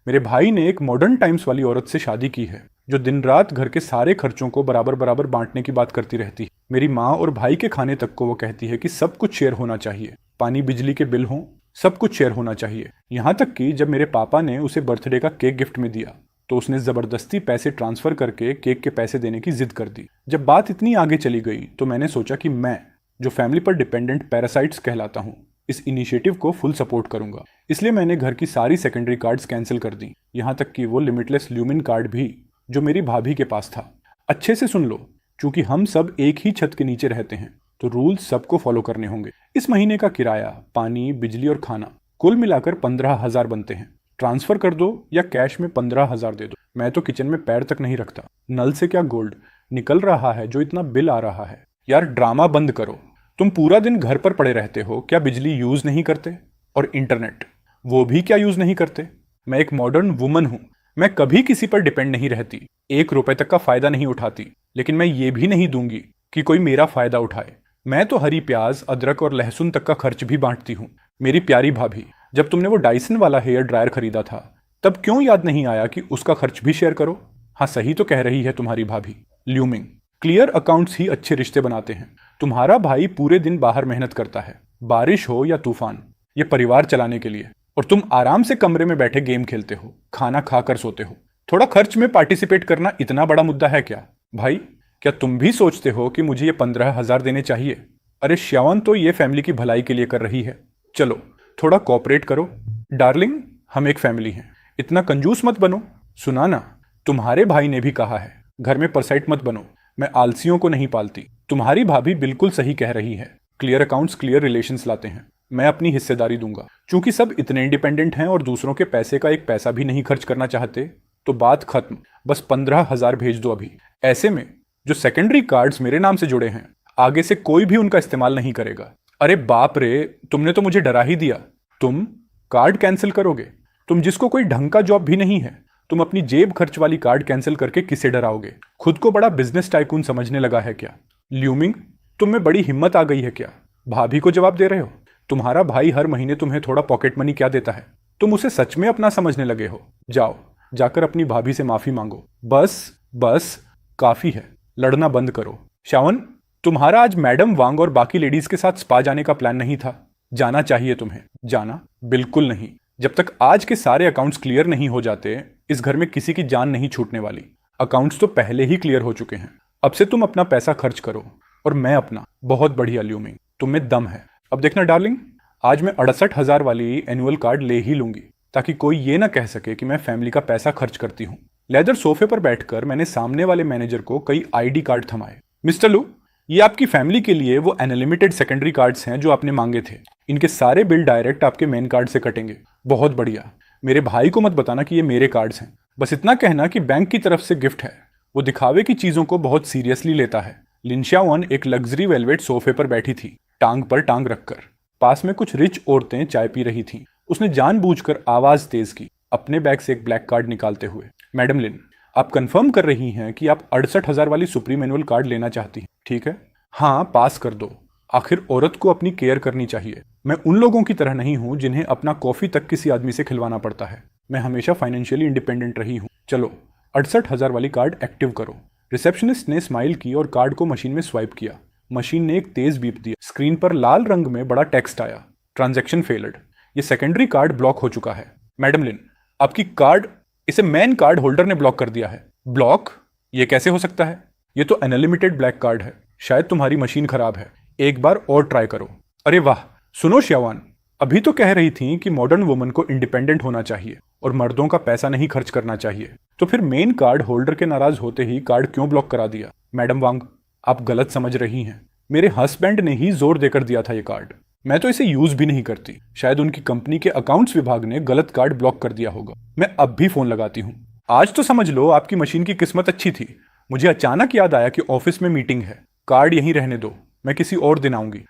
मेरे भाई ने एक मॉडर्न टाइम्स वाली औरत से शादी की है जो दिन रात घर के सारे खर्चों को बराबर बराबर बांटने की बात करती रहती है। मेरी माँ और भाई के खाने तक को वो कहती है कि सब कुछ शेयर होना चाहिए, पानी बिजली के बिल हों, सब कुछ शेयर होना चाहिए। यहाँ तक कि जब मेरे पापा ने उसे बर्थडे का केक गिफ्ट में दिया तो उसने जबरदस्ती पैसे ट्रांसफर करके केक के पैसे देने की जिद कर दी। जब बात इतनी आगे चली गई तो मैंने सोचा कि मैं, जो फैमिली पर डिपेंडेंट पैरासाइट्स कहलाता हूँ, इस इनिशिएटिव को फुल सपोर्ट करूंगा। इसलिए मैंने घर की सारी सेकेंडरी कार्ड्स कैंसिल कर दी, यहाँ तक कि वो लिमिटलेस ल्यूमिन कार्ड भी जो मेरी भाभी के पास था। अच्छे से सुन लो, क्योंकि हम सब एक ही छत के नीचे रहते हैं तो रूल्स सबको फॉलो करने होंगे। इस महीने का किराया, पानी, बिजली और खाना कुल मिलाकर 15,000 बनते हैं। ट्रांसफर कर दो या कैश में 15,000 दे दो। मैं तो किचन में पैर तक नहीं रखता। नल से क्या गोल्ड निकल रहा है जो इतना बिल आ रहा है। यार ड्रामा बंद करो। तुम पूरा दिन घर पर पड़े रहते हो, क्या बिजली यूज नहीं करते? और इंटरनेट, वो भी क्या यूज नहीं करते? मैं एक मॉडर्न वुमन हूं, मैं कभी किसी पर डिपेंड नहीं रहती, 1 रुपए तक का फायदा नहीं उठाती, लेकिन मैं ये भी नहीं दूंगी कि कोई मेरा फायदा उठाए। मैं तो हरी प्याज, अदरक और लहसुन तक का खर्च भी बांटती हूँ। मेरी प्यारी भाभी, जब तुमने वो डाइसन वाला हेयर ड्रायर खरीदा था तब क्यों याद नहीं आया कि उसका खर्च भी शेयर करो? हाँ, सही तो कह रही है तुम्हारी भाभी। ल्यूमिंग, क्लियर अकाउंट्स ही अच्छे रिश्ते बनाते हैं। तुम्हारा भाई पूरे दिन बाहर मेहनत करता है, बारिश हो या तूफान, ये परिवार चलाने के लिए, और तुम आराम से कमरे में बैठे गेम खेलते हो, खाना खाकर सोते हो। थोड़ा खर्च में पार्टिसिपेट करना इतना बड़ा मुद्दा है क्या? भाई, क्या तुम भी सोचते हो कि मुझे ये 15,000 देने चाहिए? अरे श्यावन तो ये फैमिली की भलाई के लिए कर रही है। चलो थोड़ा कोऑपरेट करो। डार्लिंग, हम एक फैमिली हैं, इतना कंजूस मत बनो। सुना ना, तुम्हारे भाई ने भी कहा है घर में परसाइट मत बनो। मैं आलसियों को नहीं पालती। तुम्हारी भाभी बिल्कुल सही कह रही है। क्लियर अकाउंट्स क्लियर रिलेशंस लाते हैं। मैं अपनी हिस्सेदारी दूंगा। चूंकि सब इतने इंडिपेंडेंट हैं और दूसरों के पैसे का एक पैसा भी नहीं खर्च करना चाहते, तो बात खत्म। बस 15,000 भेज दो अभी। ऐसे में जो सेकेंडरी कार्ड्स मेरे नाम से जुड़े हैं, आगे से कोई भी उनका इस्तेमाल नहीं करेगा। अरे बाप रे, तुमने तो मुझे डरा ही दिया। तुम कार्ड कैंसिल करोगे? तुम जिसको कोई ढंग का जॉब भी नहीं है, तुम अपनी जेब खर्च वाली कार्ड कैंसिल करके किसे डराओगे? खुद को बड़ा बिजनेस टाइकून समझने लगा है क्या? ल्यूमिंग, तुम में बड़ी हिम्मत आ गई है क्या? भाभी को जवाब दे रहे हो? तुम्हारा भाई हर महीने तुम्हें थोड़ा पॉकेट मनी क्या देता है? तुम उसे सच में अपना समझने लगे हो? जाओ, जाकर अपनी भाभी से माफी मांगो। बस बस, काफी है, लड़ना बंद करो। श्यावन, तुम्हारा आज मैडम वांग और बाकी लेडीज के साथ स्पा जाने का प्लान नहीं था? जाना चाहिए तुम्हें। जाना? बिल्कुल नहीं। जब तक आज के सारे अकाउंट्स क्लियर नहीं हो जाते, इस घर में किसी की जान नहीं छूटने वाली। अकाउंट्स तो पहले ही क्लियर हो चुके हैं। अब से तुम अपना पैसा खर्च करो और मैं अपना। बहुत बढ़िया ल्यूमिंग, तुम में दम है। अब देखना डार्लिंग, आज मैं 68,000 वाली एनुअल कार्ड ले ही लूंगी, ताकि कोई ये ना कह सके कि मैं फैमिली का पैसा खर्च करती हूँ। लेदर सोफे पर बैठकर मैंने सामने वाले मैनेजर को कई आईडी कार्ड थमाए। मिस्टर लू, ये आपकी फैमिली के लिए वो अनलिमिटेड सेकेंडरी कार्ड्स हैं जो आपने मांगे थे। इनके सारे बिल डायरेक्ट आपके मेन कार्ड से कटेंगे। बहुत बढ़िया। मेरे भाई को मत बताना कि ये मेरे कार्ड्स हैं। बस इतना कहना कि बैंक की तरफ से गिफ्ट है। वो दिखावे की चीजों को बहुत सीरियसली लेता है। लिंशिया वन एक लग्जरी वेलवेट सोफे पर बैठी थी, टांग पर टांग रखकर। पास में कुछ रिच औरतें चाय पी रही थीं। उसने जानबूझकर आवाज तेज की, अपने बैग से एक ब्लैक कार्ड निकालते हुए। मैडम लिन, आप कंफर्म कर रही हैं कि आप 68,000 वाली सुप्रीम एनुअल कार्ड लेना चाहती हैं, ठीक है? हाँ, पास कर दो। आखिर औरत को अपनी केयर करनी चाहिए। मैं उन लोगों की तरह नहीं हूं जिन्हें अपना कॉफी तक किसी आदमी से खिलवाना पड़ता है। मैं हमेशा फाइनेंशियली इंडिपेंडेंट रही हूं। चलो 68,000 वाली कार्ड एक्टिव करो। रिसेप्शनिस्ट ने स्माइल की और कार्ड को मशीन में स्वाइप किया। मशीन ने एक तेज बीप दिया। स्क्रीन पर लाल रंग में बड़ा टेक्स्ट आया, ट्रांजैक्शन फेल्ड। ये सेकेंडरी कार्ड ब्लॉक हो चुका है। मैडम लिन, आपकी कार्ड, इसे मेन कार्ड होल्डर ने ब्लॉक कर दिया है। ब्लॉक? ये कैसे हो सकता है? ये तो अनलिमिटेड ब्लैक कार्ड है। शायद तुम्हारी मशीन खराब है, एक बार और ट्राई करो। अरे वाह, सुनो श्यावान, अभी तो कह रही थी कि मॉडर्न वुमन को इंडिपेंडेंट होना चाहिए और मर्दों का पैसा नहीं खर्च करना चाहिए, तो फिर मेन कार्ड होल्डर के नाराज होते ही कार्ड क्यों ब्लॉक करा दिया? मैडम वांग, आप गलत समझ रही हैं। मेरे हस्बैंड ने ही जोर देकर दिया था ये कार्ड। मैं तो इसे यूज भी नहीं करती। शायद उनकी कंपनी के अकाउंट्स विभाग ने गलत कार्ड ब्लॉक कर दिया होगा। मैं अब भी फोन लगाती हूँ। आज तो समझ लो आपकी मशीन की किस्मत अच्छी थी। मुझे अचानक याद आया कि ऑफिस में मीटिंग है। कार्ड यहीं रहने दो, मैं किसी और दिन आऊंगी।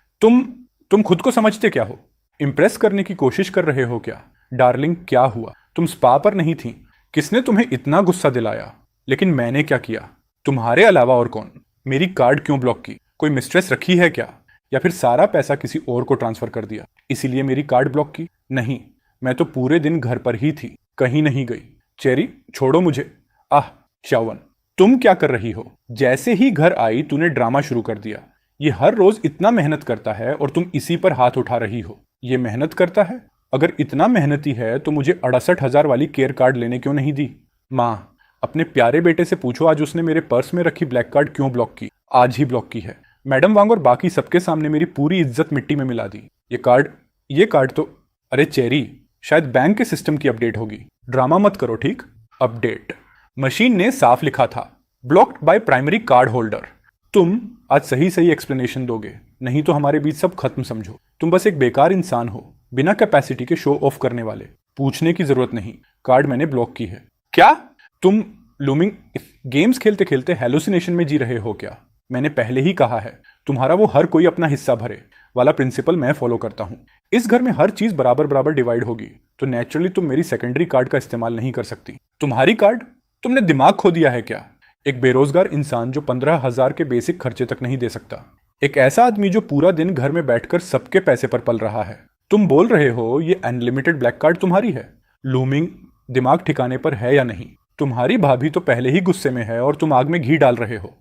तुम खुद को समझते क्या हो? इंप्रेस करने की कोशिश कर रहे हो क्या? डार्लिंग, क्या हुआ? तुम स्पा पर नहीं थी। किसने तुम्हें इतना गुस्सा दिलाया? लेकिन मैंने क्या किया? तुम्हारे अलावा और कौन? मेरी कार्ड क्यों ब्लॉक की? कोई मिस्ट्रेस रखी है क्या? या फिर सारा पैसा किसी और को ट्रांसफर कर दिया, इसीलिए मेरी कार्ड ब्लॉक की? नहीं, मैं तो पूरे दिन घर पर ही थी, कहीं नहीं गई। चेरी, छोड़ो मुझे। आह। श्यावन, तुम क्या कर रही हो? जैसे ही घर आई तूने ड्रामा शुरू कर दिया। ये हर रोज इतना मेहनत करता है और तुम इसी पर हाथ उठा रही हो। ये मेहनत करता है? अगर इतना मेहनती है तो मुझे 68,000 वाली केयर कार्ड लेने क्यों नहीं दी? माँ, अपने प्यारे बेटे से पूछो आज उसने मेरे पर्स में रखी ब्लैक कार्ड क्यों ब्लॉक की। आज ही ब्लॉक की है। मैडम वांग और बाकी सबके सामने मेरी पूरी इज्जत मिट्टी में मिला दी। ये कार्ड तो, अरे चेरी, शायद बैंक के सिस्टम की अपडेट होगी। ड्रामा मत करो, ठीक? अपडेट। मशीन ने साफ लिखा था, blocked by primary card holder. तुम आज सही सही एक्सप्लेनेशन दोगे, नहीं तो हमारे बीच सब खत्म समझो। तुम बस एक बेकार इंसान हो, बिना कैपेसिटी के शो ऑफ करने वाले। पूछने की जरूरत नहीं, कार्ड मैंने ब्लॉक की है। क्या तुम लूमिंग गेम्स खेलते खेलते हेलुसिनेशन में जी रहे हो क्या? मैंने पहले ही कहा है, तुम्हारा वो हर कोई अपना हिस्सा भरे वाला प्रिंसिपल मैं फॉलो करता हूं। इस घर में हर चीज बराबर बराबर डिवाइड होगी, तो नेचुरली तुम मेरी सेकेंडरी कार्ड का इस्तेमाल नहीं कर सकती। तुम्हारी कार्ड? तुमने दिमाग खो दिया है क्या? एक बेरोजगार इंसान जो 15,000 के बेसिक खर्चे तक नहीं दे सकता, एक ऐसा आदमी जो पूरा दिन घर में बैठकर सबके पैसे पर पल रहा है। तुम बोल रहे हो ये अनलिमिटेड ब्लैक कार्ड तुम्हारी है? लूमिंग, दिमाग ठिकाने पर है या नहीं? तुम्हारी भाभी तो पहले ही गुस्से में है और तुम आग में घी डाल रहे हो।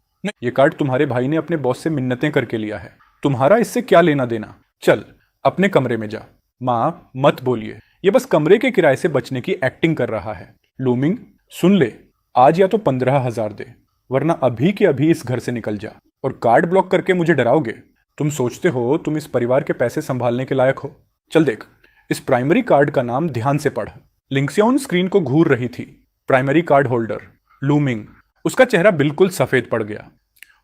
ये कार्ड तुम्हारे भाई ने अपने बॉस से मिन्नतें करके लिया है, तुम्हारा इससे क्या लेना देना? चल अपने कमरे में जा। माँ, मत बोलिए, ये बस कमरे के किराए से बचने की एक्टिंग कर रहा है। लूमिंग, सुन ले, आज या तो 15,000 दे, वरना अभी के अभी इस घर से निकल जा। और कार्ड ब्लॉक करके मुझे डराओगे? तुम सोचते हो तुम इस परिवार के पैसे संभालने के लायक हो? चल देख, इस प्राइमरी कार्ड का नाम ध्यान से पढ़। लिंक्सियन स्क्रीन को घूर रही थी। Primary card holder, looming. उसका चेहरा बिल्कुल सफेद पड़ गया।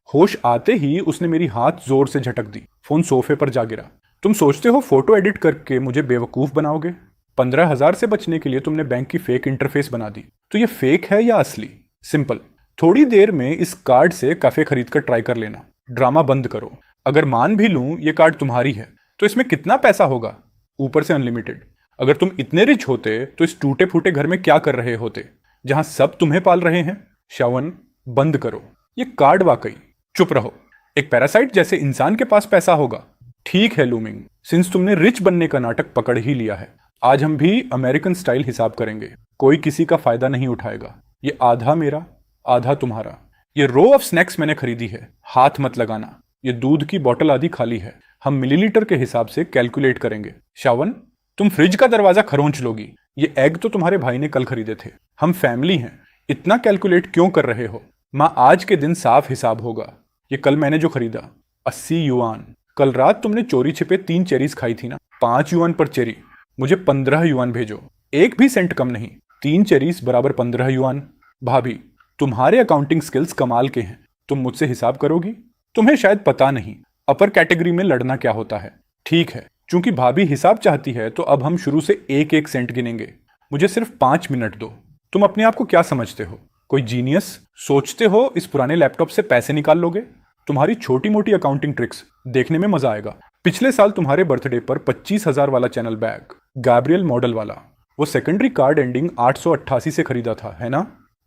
होश आते ही उसने मेरी हाथ जोर से झटक दी। फोन सोफे पर जा गिरा। तुम सोचते हो फोटो एडिट करके मुझे बेवकूफ बनाओगे? 15,000 से बचने के लिए तुमने बैंक की फेक इंटरफेस बना दी। तो ये फेक है या असली? सिंपल, थोड़ी देर में इस कार्ड से काफे खरीद कर ट्राई कर लेना। ड्रामा बंद करो। अगर मान भी लूं ये कार्ड तुम्हारी है, तो इसमें कितना पैसा होगा? ऊपर से अनलिमिटेड। अगर तुम इतने रिच होते तो इस टूटे फूटे घर में क्या कर रहे होते, जहां सब तुम्हें पाल रहे हैं? श्यावन, बंद करो ये कार्ड। वाकई चुप रहो। एक पैरासाइट जैसे इंसान के पास पैसा होगा? ठीक है लूमिंग, सिंस तुमने रिच बनने का नाटक पकड़ ही लिया है, आज हम भी अमेरिकन स्टाइल हिसाब करेंगे। कोई किसी का फायदा नहीं उठाएगा। ये आधा मेरा, आधा तुम्हारा। ये रो ऑफ स्नैक्स मैंने खरीदी है, हाथ मत लगाना। ये दूध की बोतल आधी खाली है, हम मिलीलीटर के हिसाब से कैलकुलेट करेंगे। श्यावन, तुम फ्रिज का दरवाजा खरोंच लोगी। ये एग तो तुम्हारे भाई ने कल खरीदे थे। हम फैमिली हैं, इतना कैलकुलेट क्यों कर रहे हो? माँ, आज के दिन साफ हिसाब होगा। ये कल मैंने जो खरीदा 80 युआन। कल रात तुमने चोरी छिपे 3 चेरीज खाई थी ना, 5 युआन पर चेरी। मुझे 15 युआन भेजो, एक भी सेंट कम नहीं। 3 चेरीज बराबर 15 युआन। भाभी, तुम्हारे अकाउंटिंग स्किल्स कमाल के हैं, तुम मुझसे हिसाब करोगी? तुम्हें शायद पता नहीं अपर कैटेगरी में लड़ना क्या होता है। ठीक है, चूंकि भाभी हिसाब चाहती है तो अब हम शुरू से एक एक सेंट गिनेंगे। मुझे सिर्फ 5 मिनट दो। तुम अपने आप को क्या समझते हो, कोई जीनियस? सोचते हो इस पुराने लैपटॉप से पैसे निकाल लोगे? तुम्हारी छोटी मोटी अकाउंटिंग ट्रिक्स देखने में मजा आएगा। पिछले साल तुम्हारे बर्थडे पर 25,000 वाला चैनल बैग, गैब्रियल मॉडल वाला, वो सेकेंडरी कार्ड एंडिंग 888 से खरीदा था, है ना?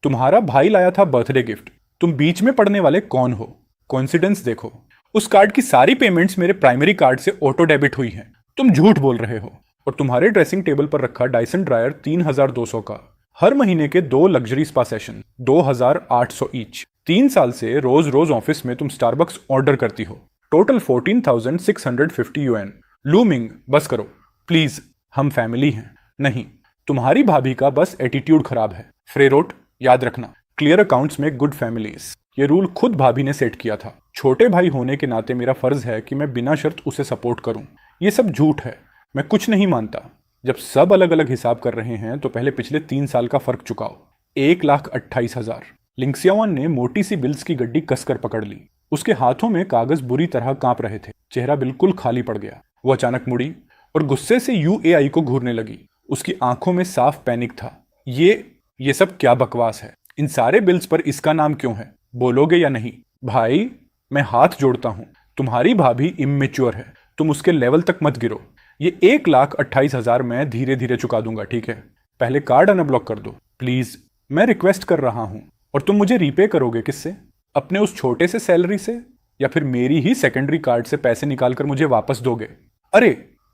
तुम्हारा भाई लाया था बर्थडे गिफ्ट। तुम बीच में पड़ने वाले कौन हो? कोइंसिडेंस देखो, उस कार्ड की सारी पेमेंट्स मेरे प्राइमरी कार्ड से ऑटो डेबिट हुई हैं। तुम झूठ बोल रहे हो। और तुम्हारे ड्रेसिंग टेबल पर रखा डायसन ड्रायर 3,200 का, हर महीने के 2 लग्जरी स्पा सेशन 2,800 ईच। 3 साल से रोज रोज ऑफिस में तुम स्टारबक्स ऑर्डर करती हो। Total 14,650 UN. लूमिंग, बस करो प्लीज, हम फैमिली हैं। नहीं, तुम्हारी भाभी का बस एटीट्यूड खराब है। फ्रेरोट, याद रखना, क्लियर अकाउंट्स में गुड फैमिलीज। ये रूल खुद भाभी ने सेट किया था। छोटे भाई होने के नाते मेरा फर्ज है कि मैं बिना शर्त उसे सपोर्ट करूं। ये सब झूठ है, मैं कुछ नहीं मानता। जब सब अलग अलग हिसाब कर रहे हैं तो पहले पिछले 3 साल का फर्क चुकाओ। 1,28,000। लिंक्सियावन ने मोटी सी बिल्स की गड्डी कसकर पकड़ ली। उसके हाथों में कागज बुरी तरह कांप रहे थे, चेहरा बिल्कुल खाली पड़ गया। वो अचानक मुड़ी और गुस्से से यूएआई को घूरने लगी। उसकी आंखों में साफ पैनिक था। ये सब क्या बकवास है? इन सारे बिल्स पर इसका नाम क्यों है? बोलोगे या नहीं? भाई, मैं हाथ जोड़ता हूं, तुम्हारी भाभी इमेच्योर है, तुम उसके लेवल तक मत गिरो। ये 1,28,000 मैं धीरे धीरे चुका दूंगा, ठीक है? पहले कार्ड अनब्लॉक कर दो प्लीज, मैं रिक्वेस्ट कर रहा हूं। और तुम मुझे रीपे करोगे किससे? अपने उस छोटे से सैलरी से, या फिर मेरी ही सेकेंडरी कार्ड से पैसे निकालकर मुझे वापस दोगे? अरे,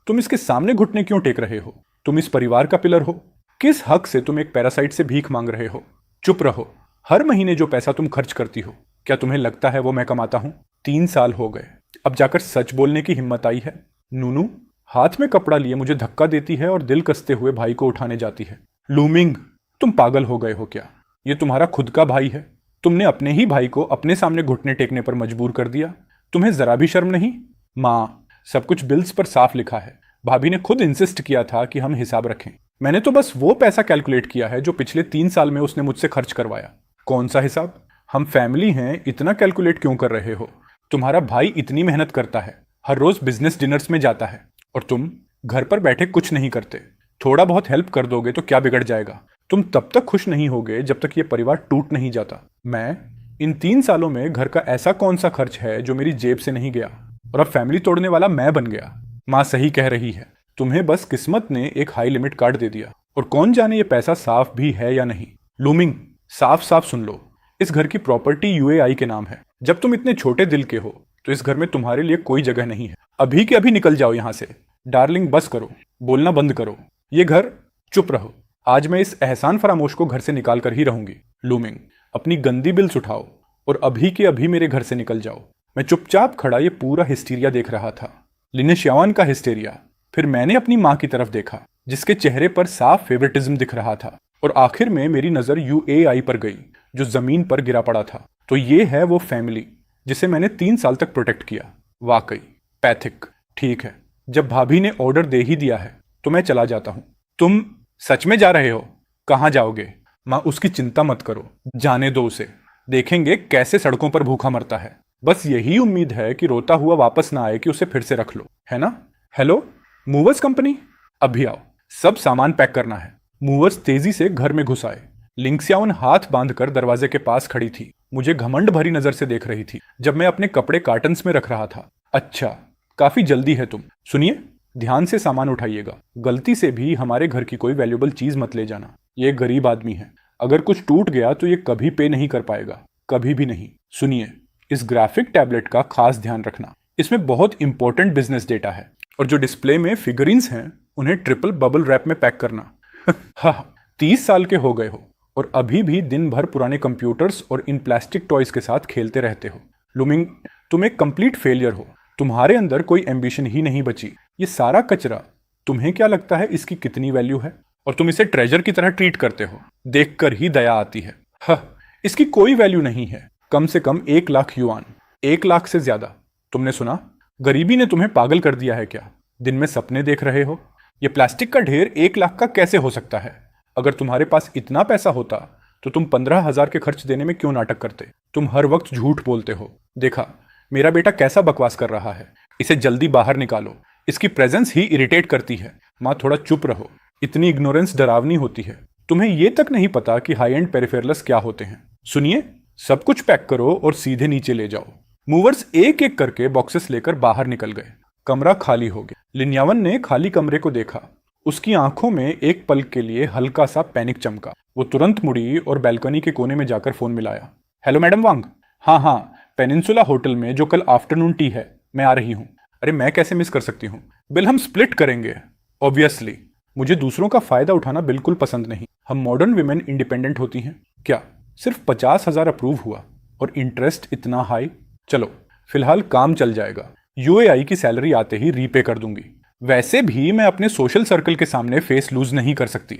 तुम इसके सामने घुटने क्यों टेक रहे हो? तुम इस परिवार का पिलर हो। किस हक से तुम एक पैरासाइट से भीख मांग रहे हो? चुप रहो। हर महीने जो पैसा तुम खर्च करती हो, क्या तुम्हें लगता है वो मैं कमाता हूं? 3 साल हो गए, अब जाकर सच बोलने की हिम्मत आई है। नूनू हाथ में कपड़ा लिए मुझे धक्का देती है और दिल कसते हुए भाई को उठाने जाती है। लूमिंग, तुम पागल हो गए हो क्या? ये तुम्हारा खुद का भाई है। तुमने अपने ही भाई को अपने सामने घुटने टेकने पर मजबूर कर दिया। तुम्हें जरा भी शर्म नहीं? माँ, सब कुछ बिल्स पर साफ लिखा है। भाभी ने खुद इंसिस्ट किया था कि हम हिसाब रखें। मैंने तो बस वो पैसा कैलकुलेट किया है जो पिछले 3 साल में उसने मुझसे खर्च करवाया। कौन सा हिसाब? हम फैमिली हैं, इतना कैलकुलेट क्यों कर रहे हो? तुम्हारा भाई इतनी मेहनत करता है, हर रोज बिजनेस डिनर्स में जाता है, और तुम घर पर बैठे कुछ नहीं करते। थोड़ा बहुत हेल्प कर दोगे तो क्या बिगड़ जाएगा? तुम तब तक खुश नहीं होगे जब तक ये परिवार टूट नहीं जाता। मैं इन 3 सालों में घर का ऐसा कौन सा खर्च है जो मेरी जेब से नहीं गया, और अब फैमिली तोड़ने वाला मैं बन गया। माँ सही कह रही है, तुम्हें बस किस्मत ने एक हाई लिमिट कार्ड दे दिया, और कौन जाने ये पैसा साफ भी है या नहीं। लूमिंग, साफ साफ सुन लो, इस घर की प्रॉपर्टी यूएआई के नाम है। जब तुम इतने छोटे दिल के हो तो इस घर में तुम्हारे लिए कोई जगह नहीं है। अभी के अभी निकल जाओ यहाँ से। डार्लिंग बस करो, बोलना बंद करो। ये घर, चुप रहो। आज मैं इस एहसान फरामोश को घर से निकाल कर ही रहूंगी। लूमिंग, अपनी गंदी बिल्स उठाओ और अभी के अभी मेरे घर से निकल जाओ। मैं चुपचाप खड़ा ये पूरा हिस्टीरिया देख रहा था। लिनेशियावन का हिस्टीरिया। फिर मैंने अपनी माँ की तरफ देखा, जिसके चेहरे पर साफ फेवरेटिज्म दिख रहा था, और आखिर में मेरी नजर यूएआई पर गई, जो जमीन पर गिरा पड़ा था। तो ये है वो फैमिली जिसे मैंने 3 साल तक प्रोटेक्ट किया। वाकई पैथिक। ठीक है, जब भाभी ने ऑर्डर दे ही दिया है तो मैं चला जाता हूं। तुम सच में जा रहे हो? कहां जाओगे? माँ, उसकी चिंता मत करो, जाने दो उसे। देखेंगे कैसे सड़कों पर भूखा मरता है। बस यही उम्मीद है कि रोता हुआ वापस ना आए कि उसे फिर से रख लो, है ना? हेलो मूवर्स कंपनी, अभी आओ, सब सामान पैक करना है। मूवर्स तेजी से घर में घुस आए। लिंक्सियावन हाथ बांधकर दरवाजे के पास खड़ी थी, मुझे घमंड भरी नजर से देख रही थी जब मैं अपने कपड़े कार्टन्स में रख रहा था। अच्छा, काफी जल्दी है तुम। सुनिए, ध्यान से सामान उठाइएगा। गलती से भी हमारे घर की कोई वैल्यूएबल चीज मत ले जाना। ये गरीब आदमी है, अगर कुछ टूट गया तो ये कभी पे नहीं कर पाएगा, कभी भी नहीं। सुनिए, इस ग्राफिक टैबलेट का खास ध्यान रखना, इसमें बहुत इंपॉर्टेंट बिजनेस डेटा है, और जो डिस्प्ले में फिगरिन्स हैं उन्हें ट्रिपल बबल रैप में पैक करना। हाँ, 30 साल के हो गए हो और अभी भी दिन भर पुराने कंप्यूटर्स और इन प्लास्टिक टॉयज के साथ खेलते रहते हो। लुमिंग, तुम एक कंप्लीट फेलियर हो। तुम्हारे अंदर कोई एम्बिशन ही नहीं बची। ये सारा कचरा, तुम्हें क्या लगता है इसकी कितनी वैल्यू है? और तुम इसे ट्रेजर की तरह ट्रीट करते हो। देखकर ही दया आती है। इसकी कोई वैल्यू नहीं है। कम से कम 1 लाख युआन, 1 लाख से ज्यादा। तुमने सुना? गरीबी ने तुम्हें पागल कर दिया है क्या? दिन में सपने देख रहे हो? ये प्लास्टिक का ढेर 1 लाख का कैसे हो सकता है? अगर तुम्हारे पास इतना पैसा होता तो तुम 15,000 के खर्च देने में क्यों नाटक करते? तुम हर वक्त झूठ बोलते हो। देखा, मेरा बेटा कैसा बकवास कर रहा है। इसे जल्दी बाहर निकालो, इसकी प्रेजेंस ही इरिटेट करती है। माँ, थोड़ा चुप रहो, इतनी इग्नोरेंस डरावनी होती है। तुम्हें ये तक नहीं पता कि हाई एंड पेरिफेरल्स क्या होते हैं। सुनिए, सब कुछ पैक करो और सीधे नीचे ले जाओ। मूवर्स एक एक करके बॉक्सेस लेकर बाहर निकल गए। कमरा खाली हो गया। लिन्यावन ने खाली कमरे को देखा। उसकी आंखों में एक पल के लिए हल्का सा पैनिक चमका। वो तुरंत मुड़ी और बैल्कनी के कोने में जाकर फोन मिलाया। हेलो मैडम वांग। हाँ, पेनिनसुला होटल में जो कल आफ्टरनून टी है, मैं आ रही हूँ। अरे मैं कैसे मिस कर सकती हूँ? बिल हम स्प्लिट करेंगे। ऑब्वियसली, मुझे दूसरों का फायदा उठाना बिल्कुल पसंद नहीं। हम मॉडर्न विमेन इंडिपेंडेंट होती हैं क्या? सिर्फ 50,000 अप्रूव हुआ और इंटरेस्ट इतना हाई। चलो, फिलहाल काम चल जाएगा। यूएआई की सैलरी आते ही रीपे कर दूंगी। वैसे भी मैं अपने सोशल सर्कल के सामने फेस लूज नहीं कर सकती।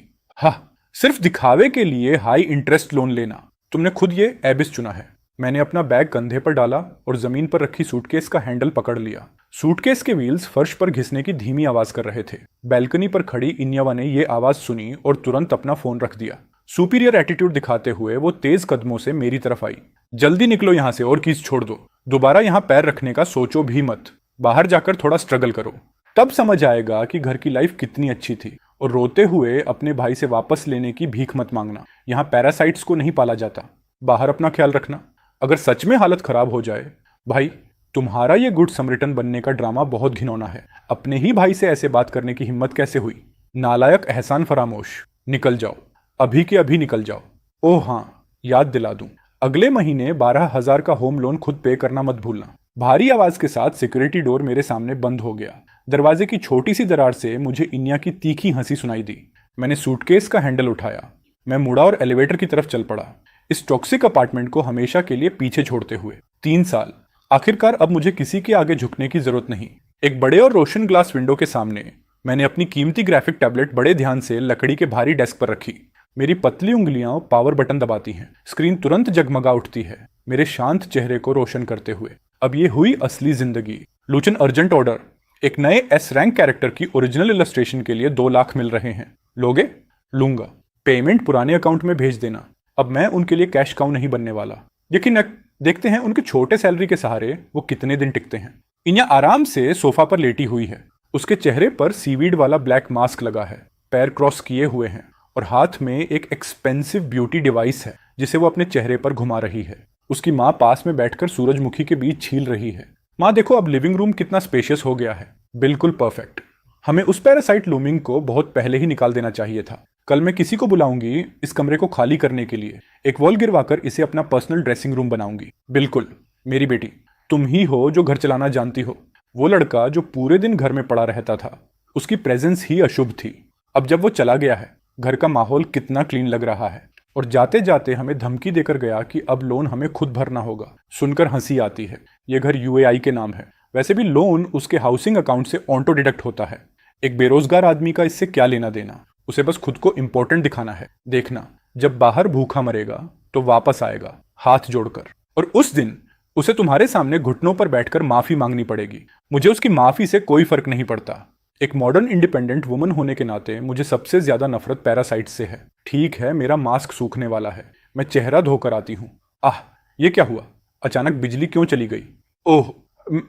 सिर्फ दिखावे के लिए हाई इंटरेस्ट लोन लेना, तुमने खुद ये एबिस चुना है। मैंने अपना बैग कंधे पर डाला और जमीन पर रखी सूटकेस का हैंडल पकड़ लिया। सूटकेस के व्हील्स फर्श पर घिसने की धीमी आवाज कर रहे थे। बैल्कनी पर खड़ी इन्यावा ने यह आवाज सुनी और तुरंत अपना फोन रख दिया। सुपीरियर एटीट्यूड दिखाते हुए वो तेज कदमों से मेरी तरफ आई। जल्दी निकलो यहाँ से और कीज छोड़ दो। दोबारा यहाँ पैर रखने का सोचो भी मत। बाहर जाकर थोड़ा स्ट्रगल करो, तब समझ आएगा कि घर की लाइफ कितनी अच्छी थी। और रोते हुए अपने भाई से वापस लेने की भीख मत मांगना। यहाँ पैरासाइट्स को नहीं पाला जाता। बाहर अपना ख्याल रखना। अगर सच में हालत खराब हो जाए, भाई, तुम्हारा ये गुड समरिटन बनने का ड्रामा बहुत घिनौना है। अपने ही भाई से ऐसे बात करने की हिम्मत कैसे हुई? नालायक एहसान फरामोश, निकल जाओ, अभी के अभी निकल जाओ। ओह हाँ, याद दिला दूं, अगले महीने 12,000 का होम लोन खुद पे करना मत भूलना। भारी आवाज के साथ सिक्योरिटी डोर मेरे सामने बंद हो गया। दरवाजे की छोटी सी दरार से मुझे इन्या की तीखी हंसी सुनाई दी। मैंने सूटकेस का हैंडल उठाया। मैं मुड़ा और एलिवेटर की तरफ चल पड़ा, इस टॉक्सिक अपार्टमेंट को हमेशा के लिए पीछे छोड़ते हुए। 3 साल। आखिरकार अब मुझे किसी के आगे झुकने की जरूरत नहीं। एक बड़े और रोशन ग्लास विंडो के सामने मैंने अपनी कीमती ग्राफिक टैबलेट बड़े ध्यान से लकड़ी के भारी डेस्क पर रखी। मेरी पतली उंगलियां पावर बटन दबाती हैं। स्क्रीन तुरंत जगमगा उठती है, मेरे शांत चेहरे को रोशन करते हुए। अब ये हुई असली जिंदगी। लूचन, अर्जेंट ऑर्डर। एक नए एस रैंक कैरेक्टर की ओरिजिनल इलस्ट्रेशन के लिए 2 लाख मिल रहे हैं। लोगे? लूंगा। पेमेंट पुराने अकाउंट में भेज देना। अब मैं उनके लिए कैश काउ नहीं बनने वाला। यकीन देखते हैं उनके छोटे सैलरी के सहारे वो कितने दिन टिकते हैं। इन्या आराम से सोफा पर लेटी हुई है। उसके चेहरे पर सीवीड वाला ब्लैक मास्क लगा है, पैर क्रॉस किए हुए हैं और हाथ में एक एक्सपेंसिव ब्यूटी डिवाइस है जिसे वो अपने चेहरे पर घुमा रही है। उसकी माँ पास में बैठकर सूरजमुखी के बीच छील रही है। माँ देखो, अब लिविंग रूम कितना स्पेशियस हो गया है, बिल्कुल परफेक्ट। हमें उस पैरासाइट लूमिंग को बहुत पहले ही निकाल देना चाहिए था। कल मैं किसी को बुलाऊंगी इस कमरे को खाली करने के लिए। एक वॉल गिरवाकर इसे अपना पर्सनल ड्रेसिंग रूम बनाऊंगी। बिल्कुल मेरी बेटी, तुम ही हो जो घर चलाना जानती हो। वो लड़का जो पूरे दिन घर में पड़ा रहता था, उसकी प्रेजेंस ही अशुभ थी। अब जब वो चला गया है, घर का माहौल कितना क्लीन लग रहा है। और जाते जाते हमें धमकी देकर गया कि अब लोन हमें खुद भरना होगा। सुनकर हंसी आती है। ये घर यूएआई के नाम है। वैसे भी लोन उसके हाउसिंग अकाउंट से ऑटो डिडक्ट होता है। एक बेरोजगार आदमी का इससे क्या लेना देना। उसे बस खुद को इंपॉर्टेंट दिखाना है। देखना, जब बाहर भूखा मरेगा तो वापस आएगा हाथ जोड़कर, और उस दिन उसे तुम्हारे सामने घुटनों पर बैठकर माफी मांगनी पड़ेगी। मुझे उसकी माफी से कोई फर्क नहीं पड़ता। एक मॉडर्न इंडिपेंडेंट वुमन होने के नाते मुझे सबसे ज्यादा नफरत पैरासाइट से है। ठीक है, मेरा मास्क सूखने वाला है, मैं चेहरा धोकर आती हूँ। आह, ये क्या हुआ? अचानक बिजली क्यों चली गई? ओह,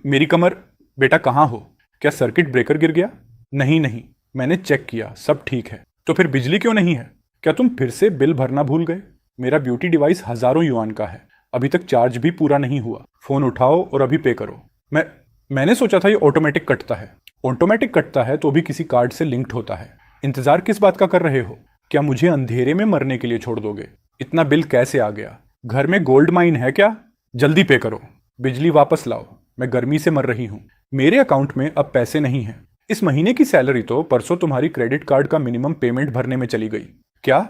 मेरी कमर। बेटा कहाँ हो? क्या सर्किट ब्रेकर गिर गया? नहीं नहीं, मैंने चेक किया, सब ठीक है। तो फिर बिजली क्यों नहीं है? क्या तुम फिर से बिल भरना भूल गए? मेरा ब्यूटी डिवाइस हजारों युआन का है, अभी तक चार्ज भी पूरा नहीं हुआ। फोन उठाओ और अभी पे करो। मैंने सोचा था ये ऑटोमेटिक कटता है। ऑटोमेटिक कटता है तो भी किसी कार्ड से लिंक्ड होता है। इंतजार किस बात का कर रहे हो? क्या मुझे अंधेरे में मरने के लिए छोड़ दोगे? इतना बिल कैसे आ गया? घर में गोल्ड माइन है क्या? जल्दी पे करो, बिजली वापस लाओ, मैं गर्मी से मर रही हूँ। मेरे अकाउंट में अब पैसे नहीं हैं। इस महीने की सैलरी तो परसों तुम्हारी क्रेडिट कार्ड का मिनिमम पेमेंट भरने में चली गई। क्या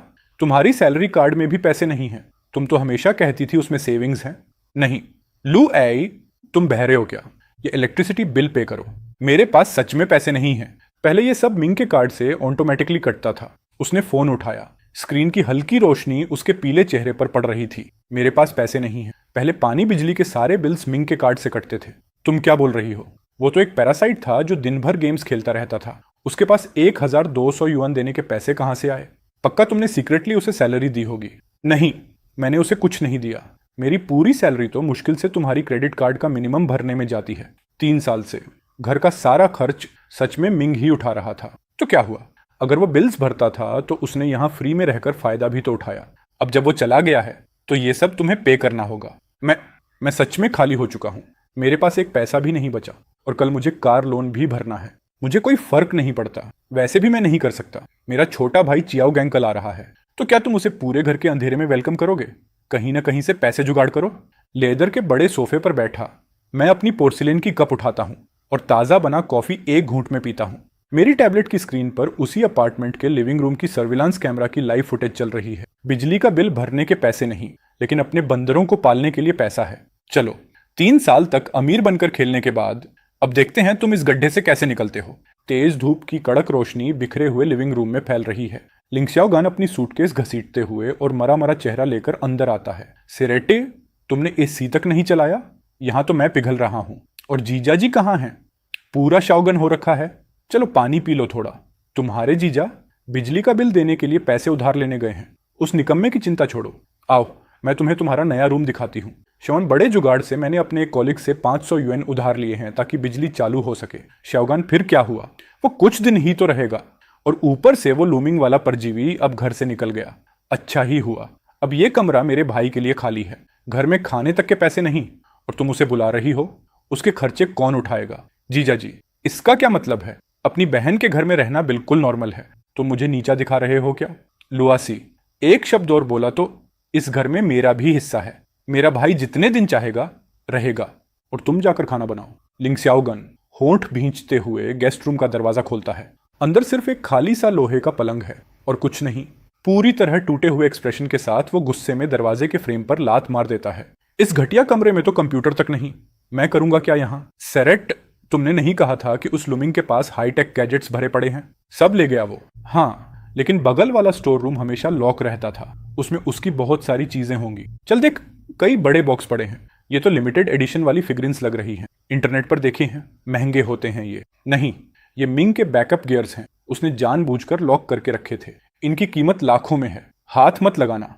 तुम्हारी सैलरी कार्ड में भी पैसे नहीं हैं? तुम तो हमेशा कहती थी उसमें सेविंग्स हैं। नहीं लू आई, तुम बहरे हो क्या? ये इलेक्ट्रिसिटी बिल पे करो। मेरे पास सच में पैसे नहीं हैं। पहले ये सब मिंग के कार्ड से ऑटोमेटिकली कटता था। उसने फोन उठाया। स्क्रीन की हल्की रोशनी उसके पीले चेहरे पर पड़ रही थी। मेरे पास पैसे नहीं हैं। पहले पानी बिजली के सारे बिल्स मिंग के कार्ड से कटते थे। तुम क्या बोल रही हो? वो तो एक पैरासाइट था जो दिन भर गेम्स खेलता रहता था। उसके पास 1200 युआन देने के पैसे कहां से आए? पक्का तुमने सीक्रेटली उसे सैलरी दी होगी। नहीं, मैंने उसे कुछ नहीं दिया। मेरी पूरी सैलरी तो मुश्किल से तुम्हारी क्रेडिट कार्ड का मिनिमम भरने में जाती है। 3 साल से घर का सारा खर्च सच में मिंग ही उठा रहा था। तो क्या हुआ? अगर वो बिल्स भरता था तो उसने यहाँ फ्री में रहकर फायदा भी तो उठाया। अब जब वो चला गया है तो ये सब तुम्हें पे करना होगा। मैं सच में खाली हो चुका हूँ। मेरे पास एक पैसा भी नहीं बचा और कल मुझे कार लोन भी भरना है। मुझे कोई फर्क नहीं पड़ता, वैसे भी मैं नहीं कर सकता। मेरा छोटा भाई चियाओ गैंग कल आ रहा है, तो क्या तुम उसे पूरे घर के अंधेरे में वेलकम करोगे? कहीं ना कहीं से पैसे जुगाड़ करो। लेदर के बड़े सोफे पर बैठा मैं अपनी पोर्सिलेन की कप उठाता हूँ और ताज़ा बना कॉफी एक घूंट में पीता हूँ। मेरी टैबलेट की स्क्रीन पर उसी अपार्टमेंट के लिविंग रूम की सर्विलांस कैमरा की लाइव फुटेज चल रही है। बिजली का बिल भरने के पैसे नहीं, लेकिन अपने बंदरों को पालने के लिए पैसा है। चलो, 3 साल तक अमीर बनकर खेलने के बाद अब देखते हैं तुम इस गड्ढे से कैसे निकलते हो। तेज धूप की कड़क रोशनी बिखरे हुए लिविंग रूम में फैल रही है। लिंगस्याओगान अपनी सूटकेस घसीटते हुए और मरा मरा चेहरा लेकर अंदर आता है। सिरेटे, तुमने एसी तक नहीं चलाया? यहाँ तो मैं पिघल रहा हूँ। और जीजा जी कहाँ हैं? पूरा शाओगन हो रखा है। चलो पानी पी लो थोड़ा। तुम्हारे जीजा बिजली का बिल देने के लिए पैसे उधार लेने गए हैं। उस निकम्मे की चिंता छोड़ो, आओ मैं तुम्हें तुम्हारा नया रूम दिखाती हूँ। शॉन, बड़े जुगाड़ से मैंने अपने एक कॉलिग से 500 युएन उधार लिए हैं ताकि बिजली चालू हो सके। शाओगान, फिर क्या हुआ? वो कुछ दिन ही तो रहेगा, और ऊपर से वो लूमिंग वाला परजीवी अब घर से निकल गया। अच्छा ही हुआ। अब ये कमरा मेरे भाई के लिए खाली है। घर में खाने तक के पैसे नहीं, और तुम उसे बुला रही हो। उसके खर्चे कौन उठाएगा? जीजा जी, इसका क्या मतलब है? अपनी बहन के घर में रहना बिल्कुल नॉर्मल है। तुम मुझे नीचा दिखा रहे हो क्या? लुआसी, एक शब्द और बोला तो इस घर में मेरा भी हिस्सा है। मेरा भाई जितने दिन चाहेगा रहेगा, और तुम जाकर खाना बनाओ। लिंगस्याओगन, होंठ भींचते हुए गेस्ट रूम का दरवाजा खोलता है। अंदर सिर्फ एक खाली सा लोहे का पलंग है और कुछ नहीं। पूरी तरह टूटे हुए एक्सप्रेशन के साथ वो गुस्से में दरवाजे के फ्रेम पर लात मार देता है। इस घटिया कमरे में तो कंप्यूटर तक नहीं, मैं करूंगा क्या यहाँ? सेरेट, तुमने नहीं कहा था कि उस लुमिंग के पास हाईटेक गैजेट्स भरे पड़े हैं? सब ले गया वो। हाँ, लेकिन बगल वाला स्टोर रूम हमेशा लॉक रहता था, उसमें उसकी बहुत सारी चीजें होंगी। चल देख, कई बड़े बॉक्स पड़े हैं। ये तो लिमिटेड एडिशन वाली फिगरिन्स लग रही हैं। इंटरनेट पर देखे हैं, महंगे होते हैं ये। नहीं, ये मिंग के बैकअप गियर्स हैं, उसने जानबूझकर लॉक करके रखे थे। इनकी कीमत लाखों में है, हाथ मत लगाना।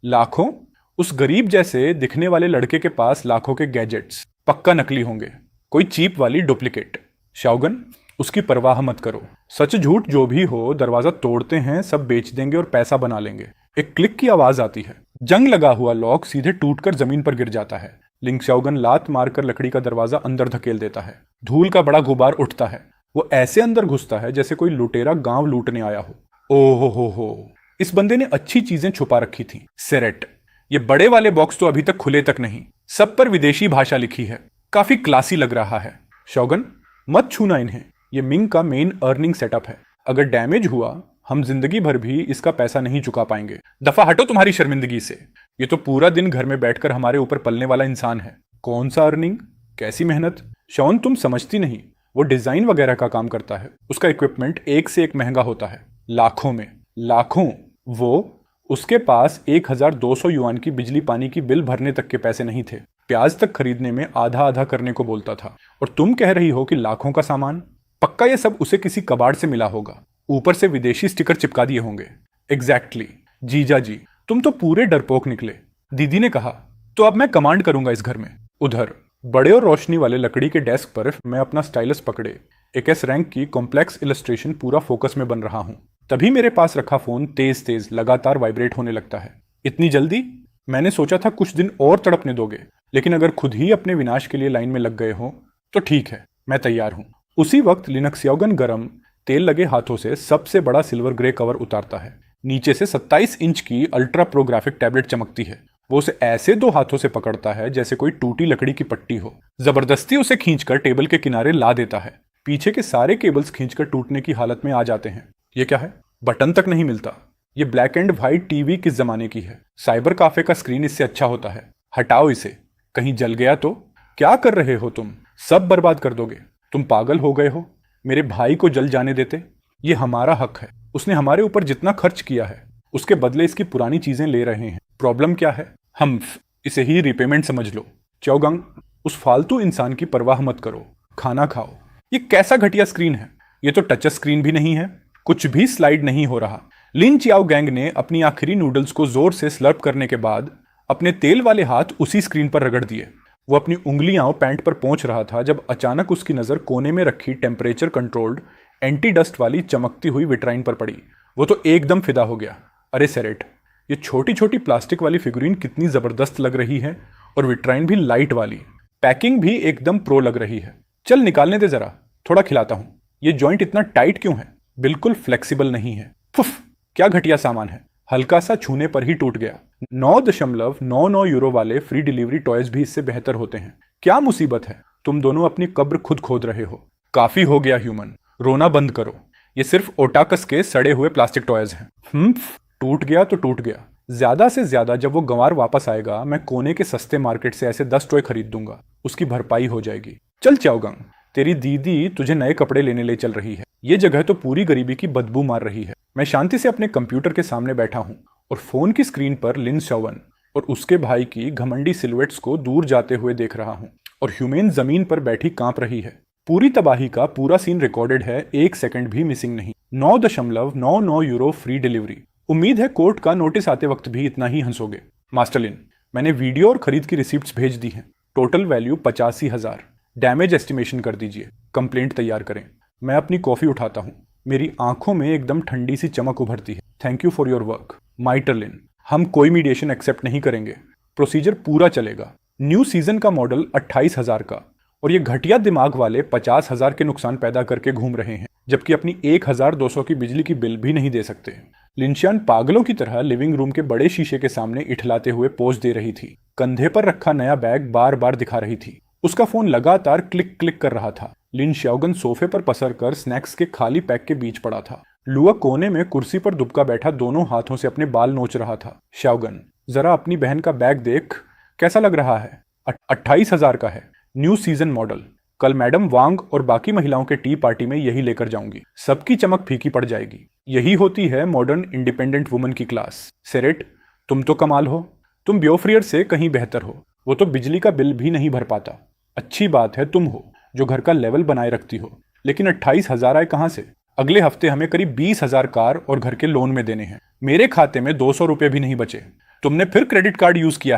लाखों? उस गरीब जैसे दिखने वाले लड़के के पास लाखों के गैजेट्स पक्का नकली होंगे, कोई चीप वाली डुप्लीकेट। शाओगन, उसकी परवाह मत करो। सच झूठ जो भी हो, दरवाजा तोड़ते हैं, सब बेच देंगे और पैसा बना लेंगे। एक क्लिक की आवाज आती है। जंग लगा हुआ लॉक सीधे टूटकर जमीन पर गिर जाता है। लिंग शाओगन लात मारकर लकड़ी का दरवाजा अंदर धकेल देता है। धूल का बड़ा गुबार उठता है। वो ऐसे अंदर घुसता है जैसे कोई लुटेरा गांव लूटने आया हो। ओहो हो, इस बंदे ने अच्छी चीजें छुपा रखी थी। सेरेट, ये बड़े वाले बॉक्स तो अभी तक खुले तक नहीं, सब पर विदेशी भाषा लिखी है, काफी क्लासी लग रहा है। शौगन, मत छूना इन्हें, ये मिंग का मेन अर्निंग सेटअप है। अगर डैमेज हुआ, हम जिंदगी भर भी इसका पैसा नहीं चुका पाएंगे। दफा हटो तुम्हारी शर्मिंदगी से। ये तो पूरा दिन घर में बैठकर हमारे ऊपर पलने वाला इंसान है। कौन सा अर्निंग, कैसी मेहनत? शौन, तुम समझती नहीं, वो डिजाइन वगैरह का काम करता है। उसका इक्विपमेंट एक से एक महंगा होता है, लाखों में। लाखों? वो, उसके पास 1200 युआन की बिजली पानी की बिल भरने तक के पैसे नहीं थे। प्याज तक खरीदने में आधा आधा करने को बोलता था, और तुम कह रही हो कि लाखों का सामान? पक्का ये सब उसे किसी कबाड़ से मिला होगा, ऊपर से विदेशी स्टिकर चिपका दिए होंगे। एग्जैक्टली। जीजा जी, तुम तो पूरे डरपोक निकले। दीदी ने कहा, तो अब मैं कमांड करूंगा इस घर में। उधर बड़े और रोशनी वाले लकड़ी के डेस्क पर मैं अपना स्टाइलस पकड़े एक एस रैंक की कॉम्प्लेक्स इलस्ट्रेशन पूरा फोकस में बन रहा हूं। तभी मेरे पास रखा फोन तेज तेज लगातार वाइब्रेट होने लगता है। इतनी जल्दी? मैंने सोचा था कुछ दिन और तड़पने दोगे, लेकिन अगर खुद ही अपने विनाश के लिए लाइन में लग गए हो तो ठीक है, मैं तैयार हूं। उसी वक्त लिनक्स शाओगन गरम तेल लगे हाथों से सबसे बड़ा सिल्वर ग्रे कवर उतारता है। नीचे से 27 इंच की अल्ट्रा प्रो ग्राफिक टैबलेट चमकती है। वो उसे ऐसे दो हाथों से पकड़ता है जैसे कोई टूटी लकड़ी की पट्टी हो। जबरदस्ती उसे खींचकर टेबल के किनारे ला देता है। पीछे के सारे केबल्स खींचकर टूटने की हालत में आ जाते हैं। ये क्या है? बटन तक नहीं मिलता। ये ब्लैक एंड व्हाइट टीवी किस जमाने की है? साइबर काफे का स्क्रीन इससे अच्छा होता है। हटाओ इसे, कहीं जल गया तो? क्या कर रहे हो तुम? सब बर्बाद कर दोगे। तुम पागल हो गए हो? मेरे भाई को जल जाने देते? ये हमारा हक है। उसने हमारे ऊपर जितना खर्च किया है उसके बदले इसकी पुरानी चीजें ले रहे हैं। प्रॉब्लम क्या है? हम इसे ही रिपेमेंट समझ लो। चाओगंग, उस फालतू इंसान की परवाह मत करो, खाना खाओ। ये कैसा घटिया स्क्रीन है? ये तो टच स्क्रीन भी नहीं है, कुछ भी स्लाइड नहीं हो रहा। लिन चियाओगैंग ने अपनी आखिरी नूडल्स को जोर से स्लर्प करने के बाद अपने तेल वाले हाथ उसी स्क्रीन पर रगड़ दिए। वो अपनी उंगलियां पैंट पर पहुंच रहा था जब अचानक उसकी नजर कोने में रखी टेम्परेचर कंट्रोल्ड एंटी डस्ट वाली चमकती हुई विट्राइन पर पड़ी। वो तो एकदम फिदा हो गया। अरे सेरेट, ये छोटी छोटी प्लास्टिक वाली फिगुरीन कितनी जबरदस्त लग रही है, और विट्राइन भी लाइट वाली। पैकिंग भी एकदम प्रो लग रही है। चल निकालने दे जरा, थोड़ा खिलाता हूं। ये जॉइंट इतना टाइट क्यों है? बिल्कुल फ्लेक्सिबल नहीं है। फुफ, क्या घटिया सामान है, हल्का सा छूने पर ही टूट गया। 9.99 यूरो वाले फ्री डिलीवरी टॉयज भी इससे बेहतर होते हैं। क्या मुसीबत है? तुम दोनों अपनी कब्र खुद खोद रहे हो। काफी हो गया ह्यूमन, रोना बंद करो। ये सिर्फ ओटाकस के सड़े हुए प्लास्टिक टॉयज हैं। टूट गया तो टूट गया। ज्यादा से ज्यादा जब वो गंवार वापस आएगा, मैं कोने के सस्ते मार्केट से ऐसे 10 टॉय खरीद दूंगा, उसकी भरपाई हो जाएगी। चल चाओगंग, तेरी दीदी तुझे नए कपड़े लेने ले चल रही है। ये जगह तो पूरी गरीबी की बदबू मार रही है। मैं शांति से अपने कंप्यूटर के सामने बैठा हूं और फोन की स्क्रीन पर लिन शाओवन और उसके भाई की घमंडी सिलुएट्स को दूर जाते हुए देख रहा हूं, और ह्यूमेन जमीन पर बैठी कांप रही है। पूरी तबाही का पूरा सीन रिकॉर्डेड है, 1 सेकंड भी मिसिंग नहीं। 9.99 यूरो फ्री डिलीवरी। उम्मीद है कोर्ट का नोटिस आते वक्त भी इतना ही हंसोगे। मास्टर लिन, मैंने वीडियो और खरीद की रिसिप्ट्स भेज दी हैं। Total value 85,000। डैमेज एस्टिमेशन कर दीजिए, कंप्लेंट तैयार करें। मैं अपनी कॉफी उठाता हूँ, मेरी आंखों में एकदम ठंडी सी चमक उभरती है। Thank you for your work माइटर लिन। हम कोई मीडिएशन एक्सेप्ट नहीं करेंगे, प्रोसीजर पूरा चलेगा। न्यू सीजन का मॉडल 28,000 का, और ये घटिया दिमाग वाले 50,000 के नुकसान पैदा करके घूम रहे हैं, जबकि अपनी 1,200 की बिजली की बिल भी नहीं दे सकते। लिनशियान पागलों की तरह लिविंग रूम के बड़े शीशे के सामने इठलाते हुए पोज दे रही थी। कंधे पर रखा नया बैग बार बार दिखा रही थी। उसका फोन लगातार क्लिक क्लिक कर रहा था। लिन श्याओगन सोफे पर पसर कर स्नैक्स के खाली पैक के बीच पड़ा था। लुआ कोने में कुर्सी पर दुबका बैठा दोनों हाथों से अपने बाल नोच रहा था। श्याओगन, जरा अपनी बहन का बैग देख, कैसा लग रहा है? 28,000 का है, न्यू सीजन मॉडल। कल मैडम वांग और बाकी महिलाओं के टी पार्टी में यही लेकर जाऊंगी, सबकी चमक फीकी पड़ जाएगी। यही होती है मॉडर्न इंडिपेंडेंट वुमन की क्लास। सेरेट, तुम तो कमाल हो, तुम ब्योफ्रियर से कहीं बेहतर हो। वो तो बिजली का बिल भी नहीं भर पाता। अच्छी बात है तुम हो जो घर का लेवल बनाए रखती हो, लेकिन 28,000 आए कहां से? अगले हफ्ते हमें करीब 20,000 कार और घर के लोन में देने हैं। मेरे खाते में 200 रुपये भी नहीं बचे। तुमने फिर क्रेडिट कार्ड यूज किया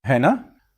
है ना?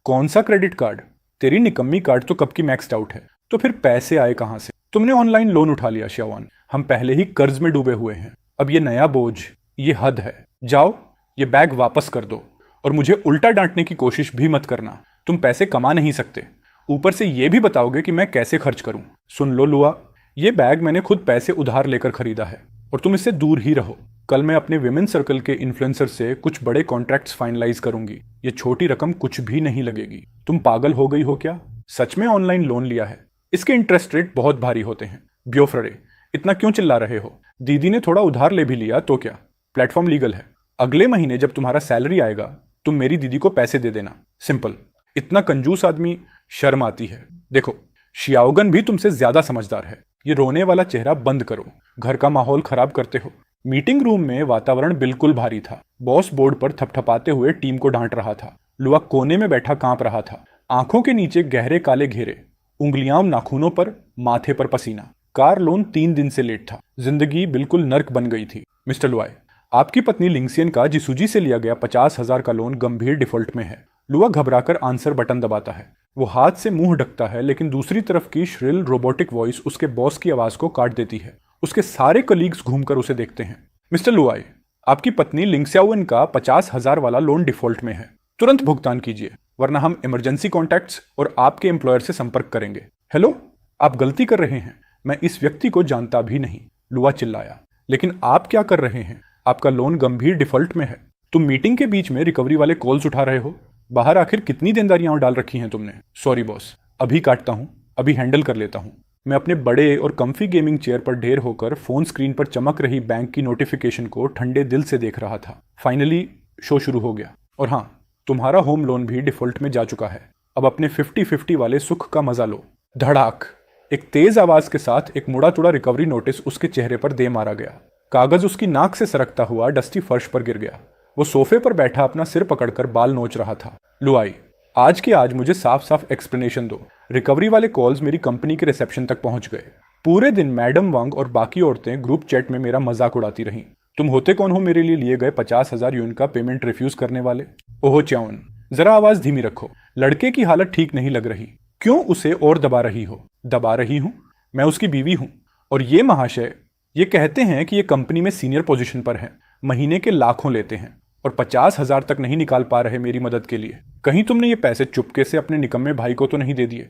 कौन सा क्रेडिट कार्ड? तेरी निकम्मी कार्ड तो कब की मैक्स्ड आउट है। तो फिर पैसे आए कहां से? तुमने ऑनलाइन लोन उठा लिया श्यावान। हम पहले ही कर्ज में डूबे हुए हैं, अब ये नया बोझ, ये हद है। जाओ, ये बैग वापस कर दो और मुझे उल्टा डांटने की कोशिश भी मत करना। तुम पैसे कमा नहीं सकते, ऊपर से ये भी बताओगे कि मैं कैसे खर्च करूं। सुन लो लुआ, ये बैग मैंने खुद पैसे उधार लेकर खरीदा है और तुम इससे दूर ही रहो। कल मैं अपने विमेन सर्कल के इन्फ्लुएंसर से कुछ बड़े कॉन्ट्रैक्ट्स फाइनलाइज करूंगी। ये छोटी रकम कुछ भी नहीं लगेगी। तुम पागल हो गई हो क्या? सच में ऑनलाइन लोन लिया है? इसके इंटरेस्ट रेट बहुत भारी होते हैं। ब्योफ्ररे, इतना क्यों चिल्ला रहे हो? दीदी ने थोड़ा उधार ले भी लिया तो क्या, प्लेटफॉर्म लीगल है। अगले महीने जब तुम्हारा सैलरी आएगा तुम मेरी दीदी को पैसे दे देना, सिंपल। इतना कंजूस आदमी, शर्म आती है। देखो, श्याओगन भी तुमसे ज्यादा समझदार है। ये रोने वाला चेहरा बंद करो, घर का माहौल खराब करते हो। मीटिंग रूम में वातावरण बिल्कुल भारी था। बॉस बोर्ड पर थपथपाते हुए टीम को डांट रहा था। लुआ कोने में बैठा कांप रहा था, आंखों के नीचे गहरे काले घेरे, उंगलियां नाखूनों पर, माथे पर पसीना। कार लोन 3 दिन से लेट था। जिंदगी बिल्कुल नर्क बन गई थी। मिस्टर लुआई, आपकी पत्नी लिंगसियन का जिसूजी से लिया गया 50,000 का लोन गंभीर डिफॉल्ट में है। लुआ घबराकर आंसर बटन दबाता है। वो हाथ से मुंह ढकता है, लेकिन दूसरी तरफ की श्रिल रोबोटिक वॉइस उसके बॉस की आवाज को काट देती है। उसके सारे कलीग्स घूमकर उसे देखते हैं। मिस्टर लुआई, आपकी पत्नी लिंगस्याओन का 50,000 वाला लोन डिफॉल्ट में है। तुरंत भुगतान कीजिए, वरना हम इमरजेंसी कॉन्टैक्ट्स और आपके एम्प्लॉयर से संपर्क करेंगे। हेलो, आप गलती कर रहे हैं। मैं इस व्यक्ति को जानता भी नहीं, लुआ चिल्लाया। लेकिन आप क्या कर रहे हैं? आपका लोन गंभीर डिफॉल्ट में है। तुम मीटिंग के बीच में रिकवरी वाले कॉल्स उठा रहे हो। बाहर आखिर कितनी देनदारियां डाल रखी हैं तुमने? सॉरी बॉस, अभी काटता हूं, अभी हैंडल कर लेता हूं। मैं अपने बड़े और कंफी गेमिंग चेयर पर ढेर होकर फोन स्क्रीन पर चमक रही बैंक की नोटिफिकेशन को ठंडे दिल से देख रहा था। फाइनली शो शुरू हो गया। और हाँ, तुम्हारा होम लोन भी डिफॉल्ट में जा चुका है। अब अपने 50-50 वाले सुख का मजा लो। धड़ाक, एक तेज आवाज के साथ एक मुड़ा तुड़ा रिकवरी नोटिस उसके चेहरे पर दे मारा गया। कागज उसकी नाक से सरकता हुआ डस्टी फर्श पर गिर गया। वो सोफे पर बैठा अपना सिर पकड़कर बाल नोच रहा था। लुआई, आज के आज मुझे साफ साफ एक्सप्लेनेशन दो। रिकवरी वाले कॉल्स मेरी कंपनी के रिसेप्शन तक पहुंच गए। पूरे दिन मैडम वांग और बाकी औरतें ग्रुप चैट में मेरा मजाक उड़ाती रहीं। तुम होते कौन हो मेरे लिए गए 50,000 यून का पेमेंट रिफ्यूज करने वाले? ओहो च्याओन, जरा आवाज धीमी रखो। लड़के की हालत ठीक नहीं लग रही। क्यों उसे और दबा रही हो? दबा रही हूं? मैं उसकी बीवी हूं। और ये महाशय, ये कहते हैं कि ये कंपनी में सीनियर पोजीशन पर है, महीने के लाखों लेते हैं और 50,000 तक नहीं निकाल पा रहे मेरी मदद के लिए। कहीं तुमने ये पैसे चुपके से अपने निकम्मे भाई को तो नहीं दे दिए?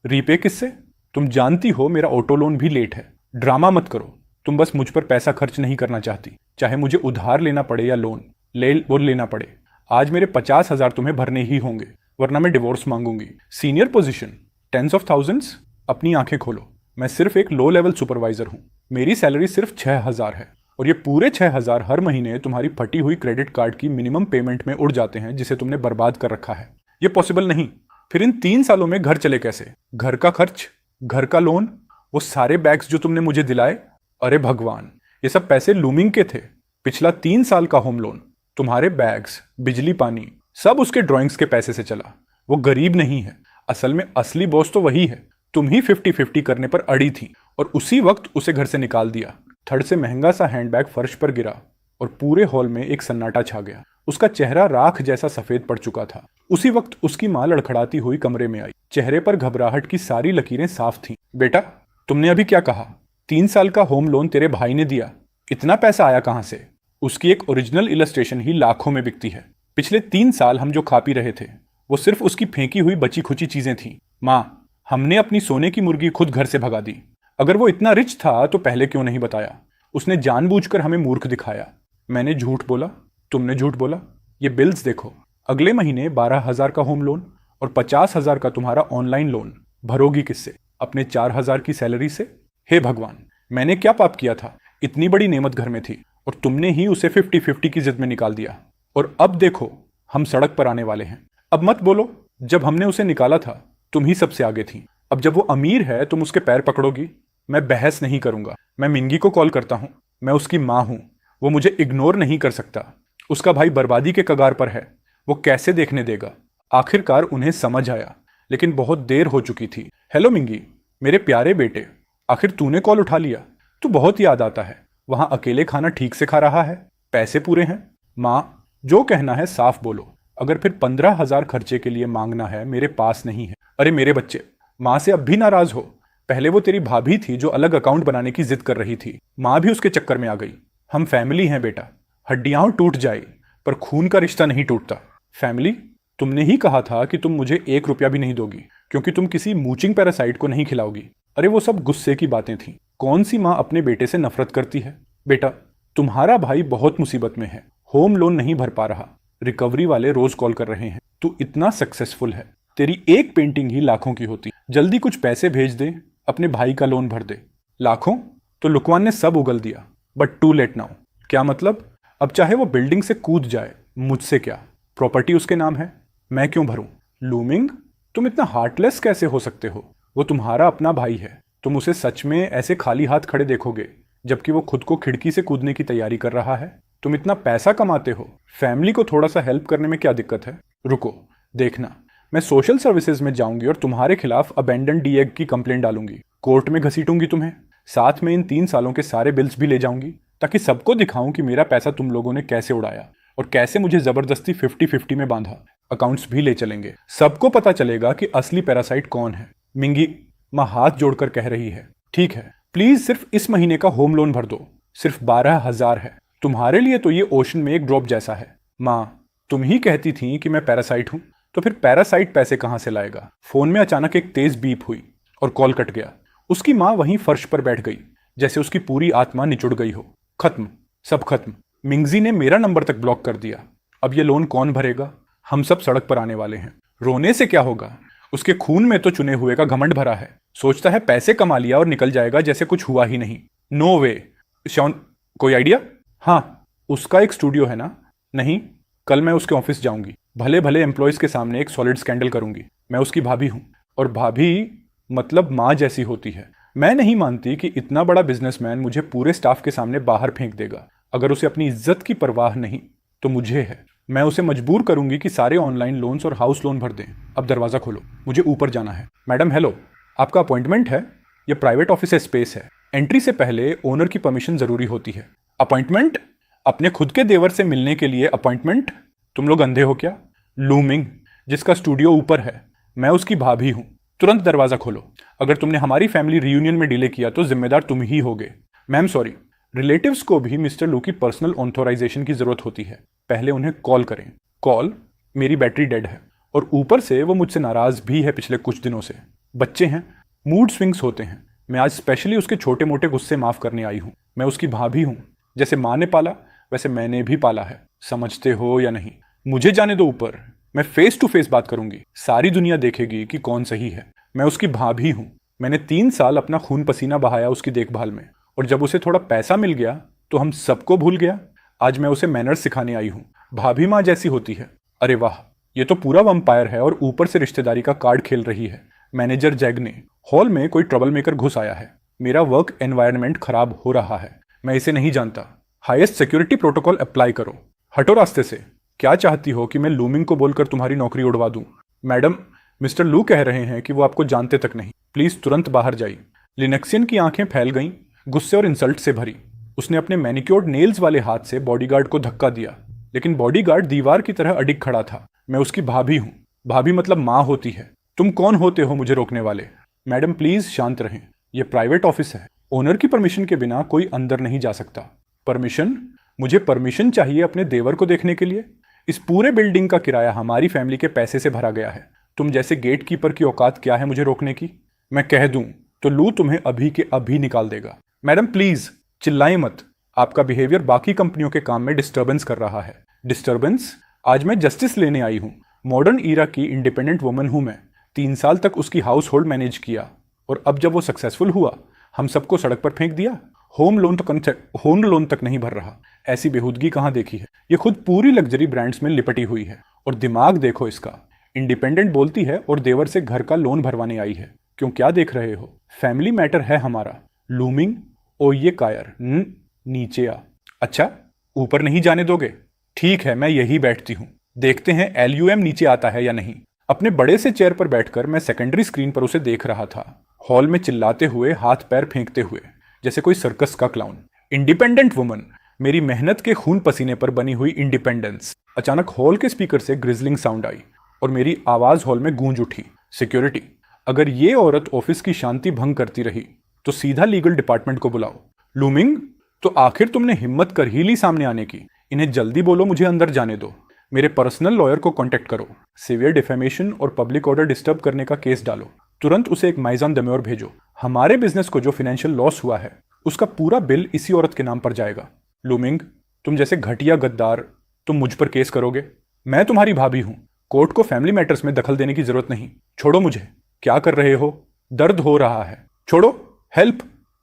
रीपे किससे? तुम जानती हो मेरा ऑटो लोन भी लेट है। ड्रामा मत करो। तुम बस मुझ पर पैसा खर्च नहीं करना चाहती, चाहे मुझे उधार लेना पड़े या लोन लेना पड़े। आज मेरे 50,000 तुम्हें भरने ही होंगे, वरना मैं डिवोर्स मांगूंगी। Senior position, tens of thousands. अपनी आंखें खोलो, मैं सिर्फ एक लो लेवल सुपरवाइजर हूं। मेरी सैलरी सिर्फ 6,000 है और ये पूरे 6,000 हर महीने तुम्हारी फटी हुई क्रेडिट कार्ड की मिनिमम पेमेंट में उड़ जाते हैं, जिसे तुमने बर्बाद कर रखा है। ये पॉसिबल नहीं। फिर इन 3 सालों में घर चले कैसे? घर का खर्च, घर का लोन, वो सारे बैग्स जो तुमने मुझे दिलाए। अरे भगवान, ये सब पैसे लूमिंग के थे। पिछला 3 साल का होम लोन, तुम्हारे बैग्स, बिजली पानी, सब उसके ड्राइंग्स के पैसे से चला। वो गरीब नहीं है, असल में असली बॉस तो वही है। तुम ही 50-50 करने पर अड़ी थी और उसी वक्त उसे घर से निकाल दिया। थर्ड से महंगा सा हैंडबैग फर्श पर गिरा और पूरे हॉल में एक सन्नाटा छा गया। उसका चेहरा राख जैसा सफेद पड़ चुका था। उसी वक्त उसकी मां लड़खड़ाती हुई कमरे में आई। चेहरे पर घबराहट की सारी लकीरें साफ थीं। बेटा, तुमने अभी क्या कहा? 3 साल का होम लोन तेरे भाई ने दिया। इतना पैसा आया कहां से? उसकी एक ओरिजिनल इलस्ट्रेशन ही लाखों में बिकती है। पिछले 3 साल हम जो खा पी रहे थे वो सिर्फ उसकी फेंकी हुई बची खुची चीजें थीं। मां, हमने अपनी सोने की मुर्गी खुद घर से भगा दी। अगर वो इतना रिच था तो पहले क्यों नहीं बताया? उसने जानबूझकर हमें मूर्ख दिखाया। मैंने झूठ बोला, तुमने झूठ बोला। ये बिल्स देखो, अगले महीने 12,000 का होम लोन और 50,000 का तुम्हारा ऑनलाइन लोन। भरोगी किससे? अपने 4,000 की सैलरी से? हे भगवान, मैंने क्या पाप किया था? इतनी बड़ी नेमत घर में थी और तुमने ही उसे 50-50 की जिद में निकाल दिया। और अब देखो, हम सड़क पर आने वाले हैं। अब मत बोलो, जब हमने उसे निकाला था तुम ही सबसे आगे थी। अब जब वो अमीर है तुम उसके पैर पकड़ोगी? मैं बहस नहीं करूंगा। मैं मिंगी को कॉल करता हूं। मैं उसकी मां हूं। वो मुझे इग्नोर नहीं कर सकता। उसका भाई बर्बादी के कगार पर है। वो कैसे देखने देगा? आखिरकार उन्हें समझ आया, लेकिन बहुत देर हो चुकी थी। हेलो मिंगी, मेरे प्यारे बेटे, आखिर तूने कॉल उठा लिया। तू बहुत याद आता है। वहां अकेले खाना ठीक से खा रहा है? पैसे पूरे हैं? माँ, जो कहना है साफ बोलो। अगर फिर 15,000 खर्चे के लिए मांगना है, मेरे पास नहीं है। अरे मेरे बच्चे, माँ से अब भी नाराज हो? पहले वो तेरी भाभी थी जो अलग अकाउंट बनाने की जिद कर रही थी। माँ भी उसके चक्कर में आ गई। हम फैमिली हैं बेटा। हड्डियां टूट जाए पर खून का रिश्ता नहीं टूटता। फैमिली? तुमने ही कहा था कि तुम मुझे 1 रुपया भी नहीं दोगी क्योंकि तुम किसी मूचिंग पैरासाइट को नहीं खिलाओगी। अरे वो सब गुस्से की बातें थी। कौन सी माँ अपने बेटे से नफरत करती है? बेटा, तुम्हारा भाई बहुत मुसीबत में है। होम लोन नहीं भर पा रहा। रिकवरी वाले रोज कॉल कर रहे हैं। तू इतना सक्सेसफुल है, तेरी एक पेंटिंग ही लाखों की होती। जल्दी कुछ पैसे भेज दे, अपने भाई का लोन भर दे। लाखों? तो लुकवान ने सब उगल दिया। But too late now. क्या मतलब? अब चाहे वो बिल्डिंग से कूद जाए, मुझसे क्या? प्रॉपर्टी उसके नाम है, मैं क्यों भरूं? लूमिंग, तुम इतना हार्टलेस कैसे हो सकते हो? वो तुम्हारा अपना भाई है। तुम उसे सच में ऐसे खाली हाथ खड़े देखोगे जबकि वो खुद को खिड़की से कूदने की तैयारी कर रहा है? तुम इतना पैसा कमाते हो, फैमिली को थोड़ा सा हेल्प करने में क्या दिक्कत है? रुको, देखना, मैं सोशल सर्विसेज में जाऊंगी और तुम्हारे खिलाफ अबेंडन डी एग की कंप्लेंट डालूंगी। कोर्ट में घसीटूंगी तुम्हें। साथ में इन 3 सालों के सारे बिल्स भी ले जाऊंगी ताकि सबको दिखाऊं कि मेरा पैसा तुम लोगों ने कैसे उड़ाया और कैसे मुझे जबरदस्ती 50-50 में बांधा। अकाउंट्स भी ले चलेंगे। सबको पता चलेगा कि असली पैरासाइट कौन है। मिंगी, माँ हाथ जोड़कर कह रही है, ठीक है, प्लीज सिर्फ इस महीने का होम लोन भर दो। सिर्फ 12,000 है। तुम्हारे लिए तो ये ओशन में एक ड्रॉप जैसा है। माँ, तुम ही कहती थी कि मैं पैरासाइट हूं, तो फिर पैरासाइट पैसे कहां से लाएगा? फोन में अचानक एक तेज बीप हुई और कॉल कट गया। उसकी माँ वहीं फर्श पर बैठ गई, जैसे उसकी पूरी आत्मा निचुड़ गई हो। खत्म, सब खत्म। मिंगजी ने मेरा नंबर तक ब्लॉक कर दिया। अब ये लोन कौन भरेगा? हम सब सड़क पर आने वाले हैं। रोने से क्या होगा? उसके खून में तो चुने हुए का घमंड भरा है। सोचता है पैसे कमा लिया और निकल जाएगा जैसे कुछ हुआ ही नहीं। नो वे। शॉन, कोई आइडिया? हाँ, उसका एक स्टूडियो है ना? नहीं, कल मैं उसके ऑफिस जाऊंगी। भले भले एम्प्लॉयज के सामने एक सॉलिड स्कैंडल करूंगी। मैं उसकी भाभी हूं, और भाभी मतलब माँ जैसी होती है। मैं नहीं मानती कि इतना बड़ा बिजनेसमैन मुझे पूरे स्टाफ के सामने बाहर फेंक देगा। अगर उसे अपनी इज्जत की परवाह नहीं तो मुझे है। मैं उसे मजबूर करूंगी कि सारे ऑनलाइन लोन्स और हाउस लोन भर दें। अब दरवाजा खोलो, मुझे ऊपर जाना है। मैडम हेलो, आपका अपॉइंटमेंट है? ये प्राइवेट ऑफिस स्पेस है। एंट्री से पहले ओनर की परमिशन जरूरी होती है। अपॉइंटमेंट? अपने खुद के देवर से मिलने के लिए अपॉइंटमेंट? तुम लोग अंधे हो क्या? लूमिंग, जिसका स्टूडियो ऊपर है, मैं उसकी भाभी हूं। तुरंत दरवाजा खोलो। अगर तुमने हमारी फैमिली रियूनियन में डिले किया तो जिम्मेदार तुम ही होगे। मैम सॉरी, रिलेटिव्स को भी मिस्टर लू की पर्सनल ऑथोराइजेशन की जरूरत होती है। पहले उन्हें कॉल करें। कॉल? मेरी बैटरी डेड है और ऊपर से वो मुझसे नाराज भी है पिछले कुछ दिनों से। बच्चे हैं, मूड स्विंग्स होते हैं। मैं आज स्पेशली उसके छोटे मोटे गुस्से माफ करने आई हूं। मैं उसकी भाभी हूं। जैसे माँ ने पाला वैसे मैंने भी पाला है। समझते हो या नहीं? मुझे जाने दो ऊपर। मैं फेस टू फेस बात करूंगी। सारी दुनिया देखेगी कि कौन सही है। मैं उसकी भाभी हूं। मैंने 3 साल अपना खून पसीना बहाया उसकी देखभाल में, और जब उसे थोड़ा पैसा मिल गया तो हम सबको भूल गया। आज मैं उसे मैनर्स सिखाने आई हूं। भाभी माँ जैसी होती है। अरे वाह, ये तो पूरा वंपायर है और ऊपर से रिश्तेदारी का कार्ड खेल रही है। मैनेजर जैग ने हॉल में कोई ट्रबल मेकर घुस आया है। मेरा वर्क एनवायरनमेंट खराब हो रहा है। मैं इसे नहीं जानता। हाईएस्ट सिक्योरिटी प्रोटोकॉल अप्लाई करो। हटो रास्ते से। क्या चाहती हो कि मैं लूमिंग को बोलकर तुम्हारी नौकरी उड़वा दूं? मैडम, मिस्टर लू कह रहे हैं कि वो आपको जानते तक नहीं। प्लीज तुरंत बाहर जाइए। लिनक्सियन की आंखें फैल गईं, गुस्से और इंसल्ट से भरी। उसने अपने मैनिक्योर्ड नेल्स वाले हाथ से बॉडीगार्ड को धक्का दिया, लेकिन बॉडीगार्ड दीवार की तरह अडिग खड़ा था। मैं उसकी भाभी हूं। भाभी मतलब माँ होती है। तुम कौन होते हो मुझे रोकने वाले? मैडम प्लीज शांत रहें। यह प्राइवेट ऑफिस है। ओनर की परमिशन के बिना कोई अंदर नहीं जा सकता। परमिशन? मुझे परमिशन चाहिए अपने देवर को देखने के लिए? इस पूरे बिल्डिंग का किराया हमारी फैमिली के पैसे से भरा गया है। तुम जैसे गेट कीपर की औकात क्या है मुझे रोकने की? मैं कह दूं तो लू तुम्हें अभी के अभी निकाल देगा। मैडम प्लीज चिल्लाएं मत। आपका बिहेवियर बाकी कंपनियों के काम में डिस्टर्बेंस कर रहा है। डिस्टर्बेंस? आज मैं जस्टिस लेने आई हूं। मॉडर्न ईरा की इंडिपेंडेंट वुमन हूं मैं। 3 साल तक उसकी हाउस होल्ड मैनेज किया और अब जब वो सक्सेसफुल हुआ, हम सबको सड़क पर फेंक दिया। होम लोन तक नहीं भर रहा। ऐसी बेहूदगी कहाँ देखी है। ये खुद पूरी लग्जरी ब्रांड्स में लिपटी हुई है। और दिमाग देखो इसका। इंडिपेंडेंट बोलती है और देवर से घर का लोन भरवाने आई है। क्यों, क्या देख रहे हो? फैमिली मैटर है हमारा। लूमिंग। ओ ये कायर। नीचे आ। अच्छा, ऊपर नहीं जाने दोगे? ठीक है, मैं यही बैठती हूँ। देखते हैं LUM नीचे आता है या नहीं। अपने बड़े से चेयर पर बैठकर मैं सेकेंडरी स्क्रीन पर उसे देख रहा था। हॉल में चिल्लाते हुए, हाथ पैर फेंकते हुए, जैसे कोई सर्कस का क्लाउन। इंडिपेंडेंट वुमन, मेरी मेहनत के खून पसीने पर बनी हुई इंडिपेंडेंस। अचानक हॉल के स्पीकर से ग्रिजलिंग साउंड आई और मेरी आवाज हॉल में गूंज उठी। सिक्योरिटी, अगर ये औरत ऑफिस की शांति भंग करती रही तो सीधा लीगल डिपार्टमेंट को बुलाओ। लूमिंग, तो आखिर तुमने हिम्मत कर ही ली सामने आने की। इन्हें जल्दी बोलो मुझे अंदर जाने दो। मेरे पर्सनल लॉयर को कांटेक्ट करो। सीवियर डिफेमेशन और पब्लिक ऑर्डर डिस्टर्ब करने का केस डालो। तुरंत उसे एक माइजान दम्योर भेजो। हमारे बिजनेस को जो फाइनेंशियल लॉस हुआ है उसका पूरा बिल इसी औरत के नाम पर जाएगा। लूमिंग, तुम जैसे घटिया गद्दार, तुम मुझ पर केस करोगे? मैं तुम्हारी भाभी हूं। कोर्ट को फैमिली मैटर्स में दखल देने की जरूरत नहीं। छोड़ो मुझे। क्या कर रहे हो? दर्द हो रहा है। छोड़ो। हेल्प,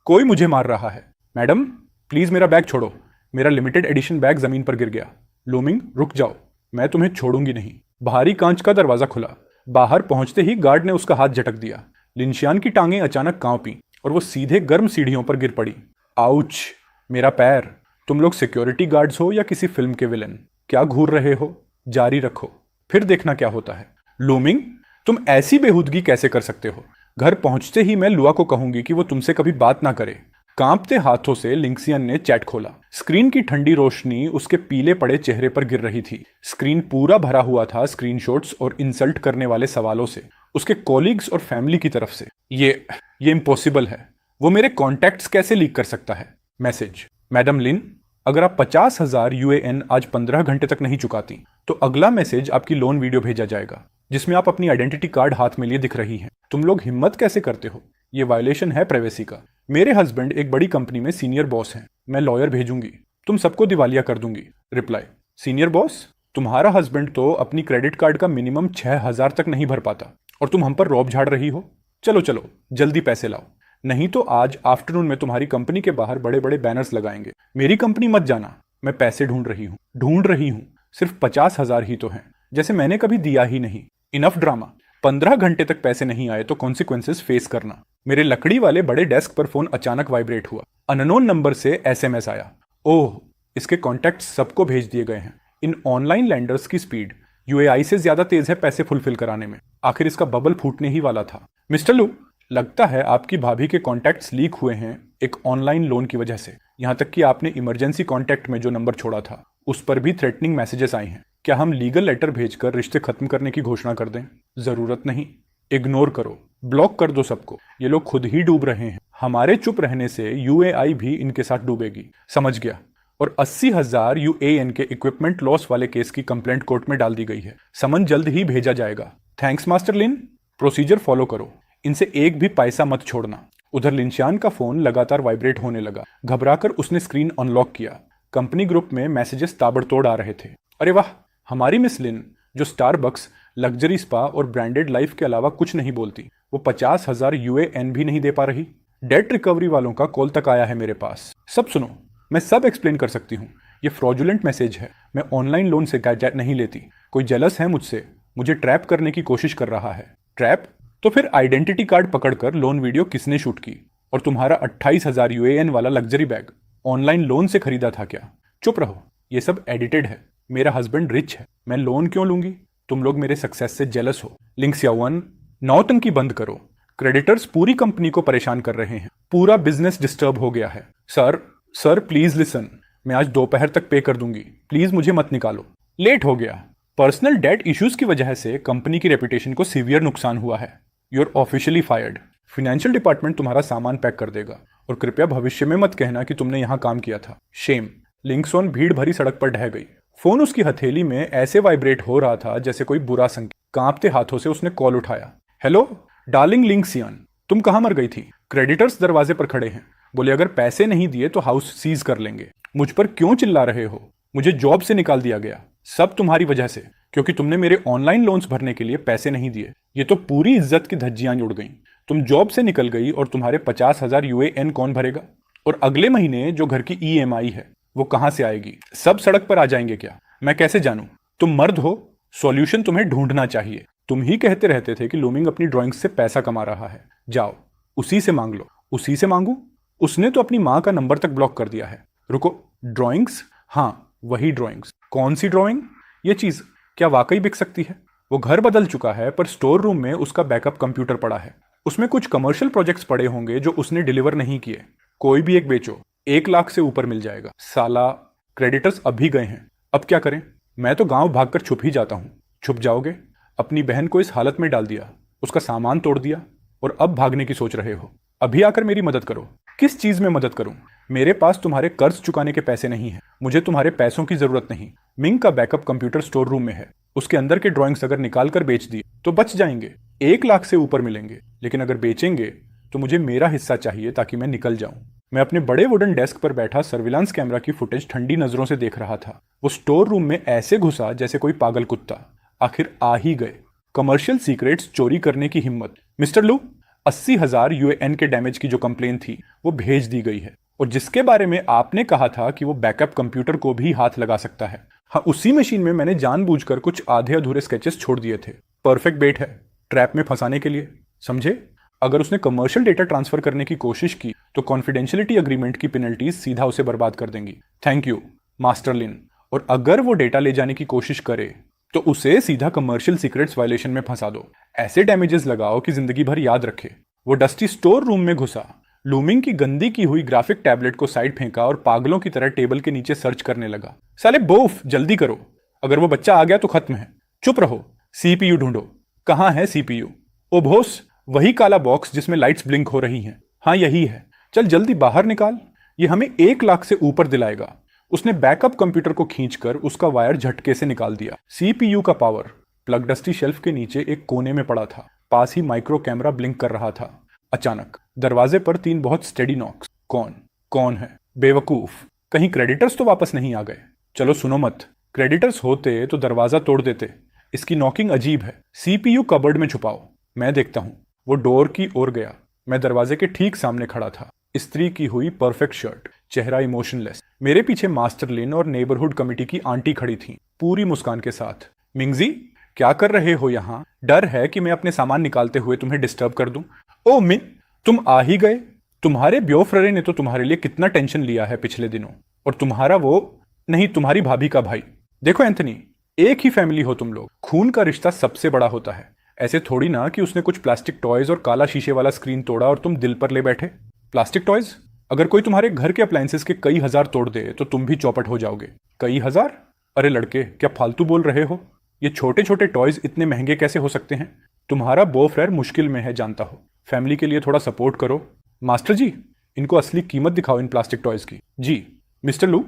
कोई मुझे मार रहा है। मैडम प्लीज मेरा बैग छोड़ो। मेरा लिमिटेड एडिशन बैग जमीन पर गिर गया। लूमिंग, रुक जाओ, मैं तुम्हें छोड़ूंगी नहीं। बाहरी कांच का दरवाजा खुला। बाहर पहुंचते ही गार्ड ने उसका हाथ झटक दिया। लिंशियान की टांगें अचानक कांपीं और वो सीधे गर्म सीढ़ियों पर गिर पड़ी। आउच, मेरा पैर। तुम लोग सिक्योरिटी गार्ड्स हो या किसी फिल्म के विलन? क्या घूर रहे हो? जारी रखो, फिर देखना क्या होता है। लूमिंग, तुम ऐसी बेहूदगी कैसे कर सकते हो? घर पहुंचते ही मैं लुआ को कहूंगी कि वो तुमसे कभी बात ना करे। कांपते हाथों से लिंक्सियन ने चैट खोला। स्क्रीन की ठंडी रोशनी उसके पीले पड़े चेहरे पर गिर रही थी। स्क्रीन पूरा भरा हुआ था स्क्रीनशॉट्स और इंसल्ट करने वाले सवालों से, उसके कॉलीग्स और फैमिली की तरफ से। ये इम्पॉसिबल है। वो मेरे कॉन्टैक्ट्स कैसे लीक कर सकता है? मैसेज, मैडम लिन, अगर आप 50,000 UAN आज 15 घंटे तक नहीं चुकाती तो अगला मैसेज आपकी लोन वीडियो भेजा जाएगा जिसमें आप अपनी आइडेंटिटी कार्ड हाथ में लिए दिख रही हैं। तुम लोग हिम्मत कैसे करते हो? ये वायलेशन है प्राइवेसी का। मेरे हस्बैंड एक बड़ी कंपनी में सीनियर बॉस हैं। मैं लॉयर भेजूंगी, तुम सबको दिवालिया कर दूंगी। Reply, senior boss? तुम्हारा हस्बैंड तो अपनी क्रेडिट कार्ड का मिनिमम 6,000 तक नहीं भर पाता और तुम हम पर रौब झाड़ रही हो। चलो चलो जल्दी पैसे लाओ, नहीं तो आज आफ्टरनून में तुम्हारी कंपनी के बाहर बड़े बड़े बैनर्स लगाएंगे। मेरी कंपनी मत जाना। मैं पैसे ढूंढ रही हूँ। सिर्फ 50,000 ही तो हैं, जैसे मैंने कभी दिया ही नहीं। Enough drama. 15 घंटे तक पैसे नहीं आए तो कॉन्सिक्वेंसेस फेस करना। मेरे लकड़ी वाले बड़े डेस्क पर फोन अचानक वाइब्रेट हुआ। अननोन नंबर से SMS आया। ओह, इसके कॉन्टैक्ट सबको भेज दिए गए हैं। इन ऑनलाइन लैंडर्स की स्पीड UAI से ज्यादा तेज है पैसे फुलफिल कराने में। आखिर इसका बबल फूटने ही वाला था। मिस्टर लू, लगता है आपकी भाभी के कॉन्टैक्ट्स लीक हुए हैं एक ऑनलाइन लोन की वजह से। यहां तक कि आपने इमरजेंसी कॉन्टैक्ट में जो नंबर छोड़ा था उस पर भी थ्रेटनिंग मैसेजेस आए हैं। क्या हम लीगल लेटर भेजकर रिश्ते खत्म करने की घोषणा कर दें? जरूरत नहीं। इग्नोर करो, ब्लॉक कर दो सबको। ये लोग खुद ही डूब रहे हैं। हमारे चुप रहने से UAI भी इनके साथ डूबेगी। समझ गया। और 80,000 UAN के इक्विपमेंट लॉस वाले केस की कंप्लेंट कोर्ट में डाल दी गई है। समन जल्द ही भेजा जाएगा। थैंक्स मास्टर लिन। प्रोसीजर फॉलो करो, इनसे एक भी पैसा मत छोड़ना। उधर लिंशियान का फोन लगातार वाइब्रेट होने लगा। घबराकर उसने स्क्रीन अनलॉक किया। कंपनी ग्रुप में मैसेजेस ताबड़तोड़ आ रहे थे। अरे वाह, हमारी मिस लिन जो स्टारबक्स, लग्जरी स्पा और ब्रांडेड लाइफ के अलावा कुछ नहीं बोलती, वो 50,000 UAN भी नहीं दे पा रही। डेट रिकवरी वालों का कॉल तक आया है मेरे पास। सब सुनो, मैं सब एक्सप्लेन कर सकती हूँ। ये फ्रॉडुलेंट मैसेज है। मैं ऑनलाइन लोन से कैश नहीं लेती। कोई जेलस है मुझसे, मुझे ट्रैप करने की कोशिश कर रहा है। ट्रैप? तो फिर आइडेंटिटी कार्ड पकड़कर लोन वीडियो किसने शूट की? और तुम्हारा 28,000 UAN वाला लग्जरी बैग ऑनलाइन लोन से खरीदा था क्या? चुप रहो, ये सब एडिटेड है। मेरा हस्बैंड रिच है, मैं लोन क्यों लूंगी? तुम लोग मेरे सक्सेस से जेलस हो। लिंक्सियावन, नौटंकी बंद करो। क्रेडिटर्स पूरी कंपनी को परेशान कर रहे हैं। पूरा बिजनेस डिस्टर्ब हो गया है। Sir please listen. मैं आज दोपहर तक पे कर दूंगी। प्लीज मुझे मत निकालो। लेट हो गया। पर्सनल डेट इश्यूज की वजह से कंपनी की रेपुटेशन को सीवियर नुकसान हुआ है। You are officially fired. Financial department तुम्हारा सामान पैक कर देगा और कृपया भविष्य में मत कहना कि तुमने यहां काम किया था। शेम। लिंक्सॉन भीड़ भरी सड़क पर ढह गई। फोन उसकी हथेली में ऐसे वाइब्रेट हो रहा था जैसे कोई बुरा संकेत। कांपते हाथों से उसने कॉल उठाया। हेलो डार्लिंग लिंक्सियन, तुम कहां मर गई थी? क्रेडिटर्स दरवाजे पर खड़े हैं। बोले अगर पैसे नहीं दिए तो हाउस सीज कर लेंगे। मुझ पर क्यों चिल्ला रहे हो? मुझे जॉब से निकाल दिया गया, सब तुम्हारी वजह से, क्योंकि तुमने मेरे ऑनलाइन लोन्स भरने के लिए पैसे नहीं दिए। ये तो पूरी इज्जत की धज्जियां उड़ गईं। तुम जॉब से निकल गई और तुम्हारे 50,000 यूएएन कौन भरेगा? और अगले महीने जो घर की ईएमआई है वो कहां से आएगी? सब सड़क पर आ जाएंगे क्या? मैं कैसे जानूं? तुम मर्द हो, सॉल्यूशन तुम्हें ढूंढना चाहिए। तुम ही कहते रहते थे कि लूमिंग अपनी ड्राइंग्स से पैसा कमा रहा है। जाओ उसी से मांग लो। उसी से मांगू? उसने तो अपनी माँ का नंबर तक ब्लॉक कर दिया है। रुको, ड्राइंग्स? हाँ वही ड्राइंग्स। कौन सी ड्राइंग? ये चीज क्या वाकई बिक सकती है? वो घर बदल चुका है पर स्टोर रूम में उसका बैकअप कंप्यूटर पड़ा है। उसमें कुछ कमर्शियल प्रोजेक्ट्स पड़े होंगे जो उसने डिलीवर नहीं किए। कोई भी एक बेचो, 1 लाख से ऊपर मिल जाएगा। साला, क्रेडिटर्स अभी गए हैं, अब क्या करें? मैं तो गांव भागकर छुप ही जाता हूँ। छुप जाओगे? अपनी बहन को इस हालत में डाल दिया, उसका सामान तोड़ दिया और अब भागने की सोच रहे हो? अभी आकर मेरी मदद करो। किस चीज में मदद करूं? मेरे पास तुम्हारे कर्ज चुकाने के पैसे नहीं है। मुझे तुम्हारे पैसों की जरूरत नहीं। मिंग का बैकअप कंप्यूटर स्टोर रूम में है। उसके अंदर के ड्राइंग्स अगर निकाल कर बेच दिए तो बच जाएंगे, 1 लाख से ऊपर मिलेंगे। लेकिन अगर बेचेंगे तो मुझे मेरा हिस्सा चाहिए ताकि मैं निकल जाऊं। मैं अपने बड़े वुडन डेस्क पर बैठा सर्विलांस कैमरा की फुटेज ठंडी नजरों से देख रहा था। वो स्टोर रूम में ऐसे घुसा जैसे कोई पागल कुत्ता। आखिर आ ही गए। कमर्शियल सीक्रेट्स चोरी करने की हिम्मत। मिस्टर लू, 80,000 यूएएन के डैमेज की जो कंप्लेन थी वो भेज दी गई है, और जिसके बारे में आपने कहा था कि वो बैकअप कंप्यूटर को भी हाथ लगा सकता है। हाँ, उसी मशीन में मैंने जानबूझकर कुछ आधे अधूरे स्केचेस छोड़ दिए थे। परफेक्ट बेट है ट्रैप में फंसाने के लिए, समझे? अगर उसने कमर्शियल डेटा ट्रांसफर करने की कोशिश की तो कॉन्फिडेंशियलिटी अग्रीमेंट की पेनल्टीज सीधा उसे बर्बाद कर देंगी। थैंक यू मास्टर लिन। और अगर वो डेटा ले जाने की कोशिश करे तो उसे सीधा कमर्शियल सीक्रेट्स वायलेशन में फंसा दो। ऐसे डैमेजेस लगाओ कि जिंदगी भर याद रखे। वो डस्टी स्टोर रूम में घुसा, लूमिंग की गंदी की हुई ग्राफिक टैबलेट को साइड फेंका और पागलों की तरह टेबल के नीचे सर्च करने लगा। साले बोफ, जल्दी करो, अगर वो बच्चा आ गया तो खत्म है। चुप रहो, सीपीयू ढूंढो। कहाँ है सीपीयू? ओ भोस, वही काला बॉक्स जिसमें लाइट्स ब्लिंक हो रही हैं। हाँ यही है, चल जल्दी बाहर निकाल, ये हमें 1 लाख से ऊपर दिलाएगा। उसने बैकअप कंप्यूटर को खींचकर उसका वायर झटके से निकाल दिया। सीपीयू का पावर प्लग डस्टी शेल्फ के नीचे एक कोने में पड़ा था। पास ही माइक्रो कैमरा ब्लिंक कर रहा था। अचानक दरवाजे पर 3 बहुत स्टेडी नॉक्स। कौन है? बेवकूफ, कहीं क्रेडिटर्स तो वापस नहीं आ गए? चलो सुनो मत, क्रेडिटर्स होते तो दरवाजा तोड़ देते। इसकी नॉकिंग अजीब है। सीपीयू कबर्ड में छुपाओ, मैं देखता हूं। वो डोर की ओर गया। मैं दरवाजे के ठीक सामने खड़ा था। इस्त्री की हुई परफेक्ट शर्ट, चेहरा इमोशनलेस। मेरे पीछे मास्टर लिन और नेबरहुड कमिटी की आंटी खड़ी थी, पूरी मुस्कान के साथ। मिंगजी, क्या कर रहे हो यहाँ? डर है कि मैं अपने सामान निकालते हुए तुम्हें डिस्टर्ब कर दूं? ओ मिन, तुम आ ही गए। तुम्हारे ब्योफ्ररे ने तो तुम्हारे लिए कितना टेंशन लिया है पिछले दिनों। और तुम्हारा वो नहीं, तुम्हारी भाभी का भाई। देखो एंथनी, एक ही फैमिली हो तुम लोग, खून का रिश्ता सबसे बड़ा होता है। ऐसे थोड़ी ना कि उसने कुछ प्लास्टिक टॉयज और काला शीशे वाला स्क्रीन तोड़ा और तुम दिल पर ले बैठे। Plastic toys? अगर कोई तुम्हारे घर के अप्लायंसेस के कई हजार तोड़ दे तो तुम भी चौपट हो जाओगे। कई हजार? अरे लड़के, क्या फालतू बोल रहे हो? ये छोटे छोटे टॉयज इतने महंगे कैसे हो सकते हैं? तुम्हारा बोफ्रेयर मुश्किल में है, जानता हो। फैमिली के लिए थोड़ा सपोर्ट करो। मास्टर जी, इनको असली कीमत दिखाओ इन प्लास्टिक टॉयज की। जी मिस्टर लू,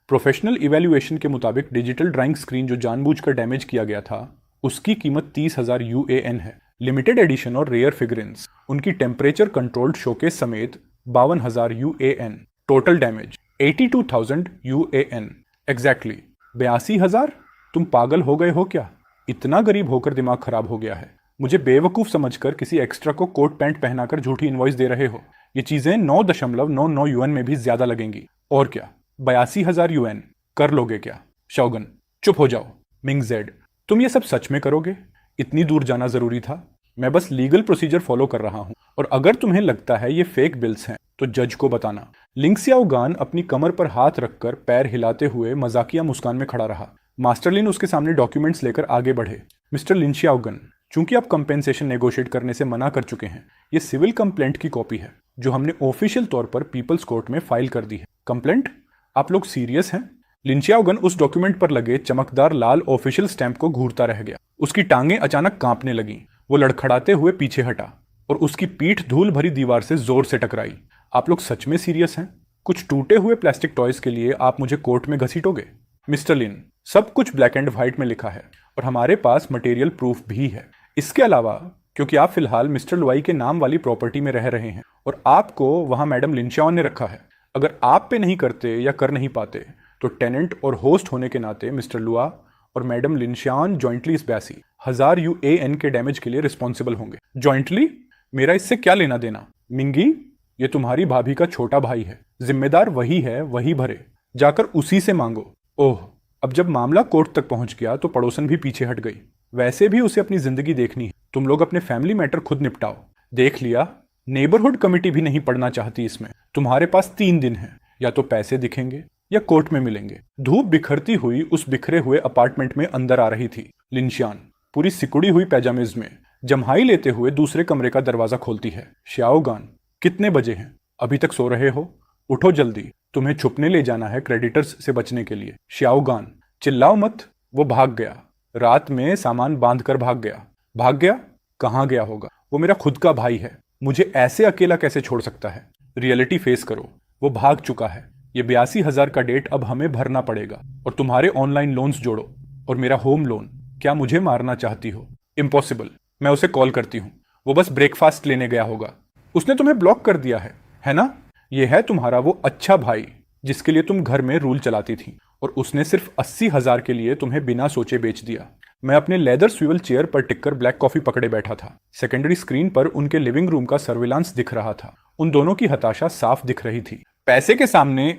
प्रोफेशनल इवैल्यूएशन के मुताबिक डिजिटल ड्राइंग स्क्रीन जो जानबूझकर डैमेज किया गया था उसकी कीमत 30,000 यूएएन है। लिमिटेड एडिशन और रेयर फिगरेंस, उनकी टेम्परेचर कंट्रोल्ड शोकेस समेत 52,000 UAN. Total damage 82,000 UAN. Exactly 82,000। तुम पागल हो गए हो क्या? इतना गरीब होकर दिमाग खराब हो गया है? मुझे बेवकूफ समझकर किसी एक्स्ट्रा को कोट पैंट पहनाकर झूठी इनवॉइस दे रहे हो। ये चीजें 9.99 यूएन में भी ज्यादा लगेंगी। और क्या, 82,000 यूएन कर लोगे क्या? शौगन, चुप हो जाओ। मिंग जेड, तुम ये सब सच में करोगे? इतनी दूर जाना जरूरी था? मैं बस लीगल प्रोसीजर फॉलो कर रहा हूं, और अगर तुम्हें लगता है ये फेक बिल्स हैं तो जज को बताना। लिंगसियाओगान अपनी कमर पर हाथ रखकर पैर हिलाते हुए मजाकिया मुस्कान में खड़ा रहा। मास्टर लिन उसके सामने डॉक्यूमेंट्स लेकर आगे बढ़े। मिस्टर लिंशियाओगन, चूंकि आप कंपेंसेशन नेगोशिएट करने से मना कर चुके हैं, ये सिविल कंप्लेंट की कॉपी है जो हमने ऑफिशियल तौर पर पीपल्स कोर्ट में फाइल कर दी है। कंप्लेंट? आप लोग सीरियस हैं? लिंशियाओगन उस डॉक्यूमेंट पर लगे चमकदार लाल ऑफिशियल स्टैंप को घूरता रह गया। उसकी टांगें अचानक कांपने लगीं। वो लड़खड़ाते हुए पीछे हटा और उसकी पीठ धूल भरी दीवार से जोर से टकराई। आप लोग सच में सीरियस हैं? कुछ टूटे हुए प्लास्टिक टॉयज के लिए आप मुझे कोर्ट में घसीटोगे? मिस्टर लिन, सब कुछ ब्लैक एंड व्हाइट में लिखा है और हमारे पास मटेरियल प्रूफ भी है। इसके अलावा, क्योंकि आप फिलहाल मिस्टर लुआई के नाम वाली प्रॉपर्टी में रह रहे हैं और आपको वहां मैडम लिंशियाओ ने रखा है, अगर आप पे नहीं करते या कर नहीं पाते तो टेनेंट और होस्ट होने के नाते मिस्टर लुआ और मैडम लिंशियान जॉइंटली इस 82,000 यूएएन के डैमेज के लिए रिस्पॉन्सिबल होंगे। जॉइंटली? मेरा इससे क्या लेना देना? मिंगी, ये तुम्हारी भाभी का छोटा भाई है, जिम्मेदार वही है, वही भरे, जाकर उसी से मांगो। ओह, अब जब मामला कोर्ट तक पहुंच गया तो पड़ोसन भी पीछे हट गई। वैसे भी उसे अपनी जिंदगी देखनी है, तुम लोग अपने फैमिली मैटर खुद निपटाओ। देख लिया, नेबरहुड कमिटी भी नहीं पढ़ना चाहती इसमें। तुम्हारे पास 3 दिन है, या तो पैसे दिखेंगे या कोर्ट में मिलेंगे। धूप बिखरती हुई उस बिखरे हुए अपार्टमेंट में अंदर आ रही थी। लिनशियान पूरी सिकुड़ी हुई पैजामेज में जम्हाई लेते हुए दूसरे कमरे का दरवाजा खोलती है। श्याओगान, कितने बजे हैं? अभी तक सो रहे हो? उठो जल्दी, तुम्हें छुपने ले जाना है क्रेडिटर्स से बचने के लिए। श्याओगान, चिल्लाओ मत। वो भाग गया, रात में सामान बांध कर भाग गया। भाग गया? कहाँ गया होगा? वो मेरा खुद का भाई है, मुझे ऐसे अकेला कैसे छोड़ सकता है? रियलिटी फेस करो, वो भाग चुका है। ये 82,000 का डेट अब हमें भरना पड़ेगा, और तुम्हारे ऑनलाइन लोन्स जोड़ो, और मेरा होम लोन। क्या मुझे मारना चाहती हो? इम्पॉसिबल। मैं उसे कॉल करती हूँ, वो बस ब्रेकफास्ट लेने गया होगा। उसने तुम्हें ब्लॉक कर दिया है ना? ये है तुम्हारा वो अच्छा भाई जिसके लिए तुम घर में रूल चलाती थी, और उसने सिर्फ 80,000 के लिए तुम्हें बिना सोचे बेच दिया। मैं अपने लेदर स्विवल चेयर पर टिककर ब्लैक कॉफी पकड़े बैठा था। सेकेंडरी स्क्रीन पर उनके लिविंग रूम का सर्विलांस दिख रहा था। उन दोनों की हताशा साफ दिख रही थी। पैसे के सामने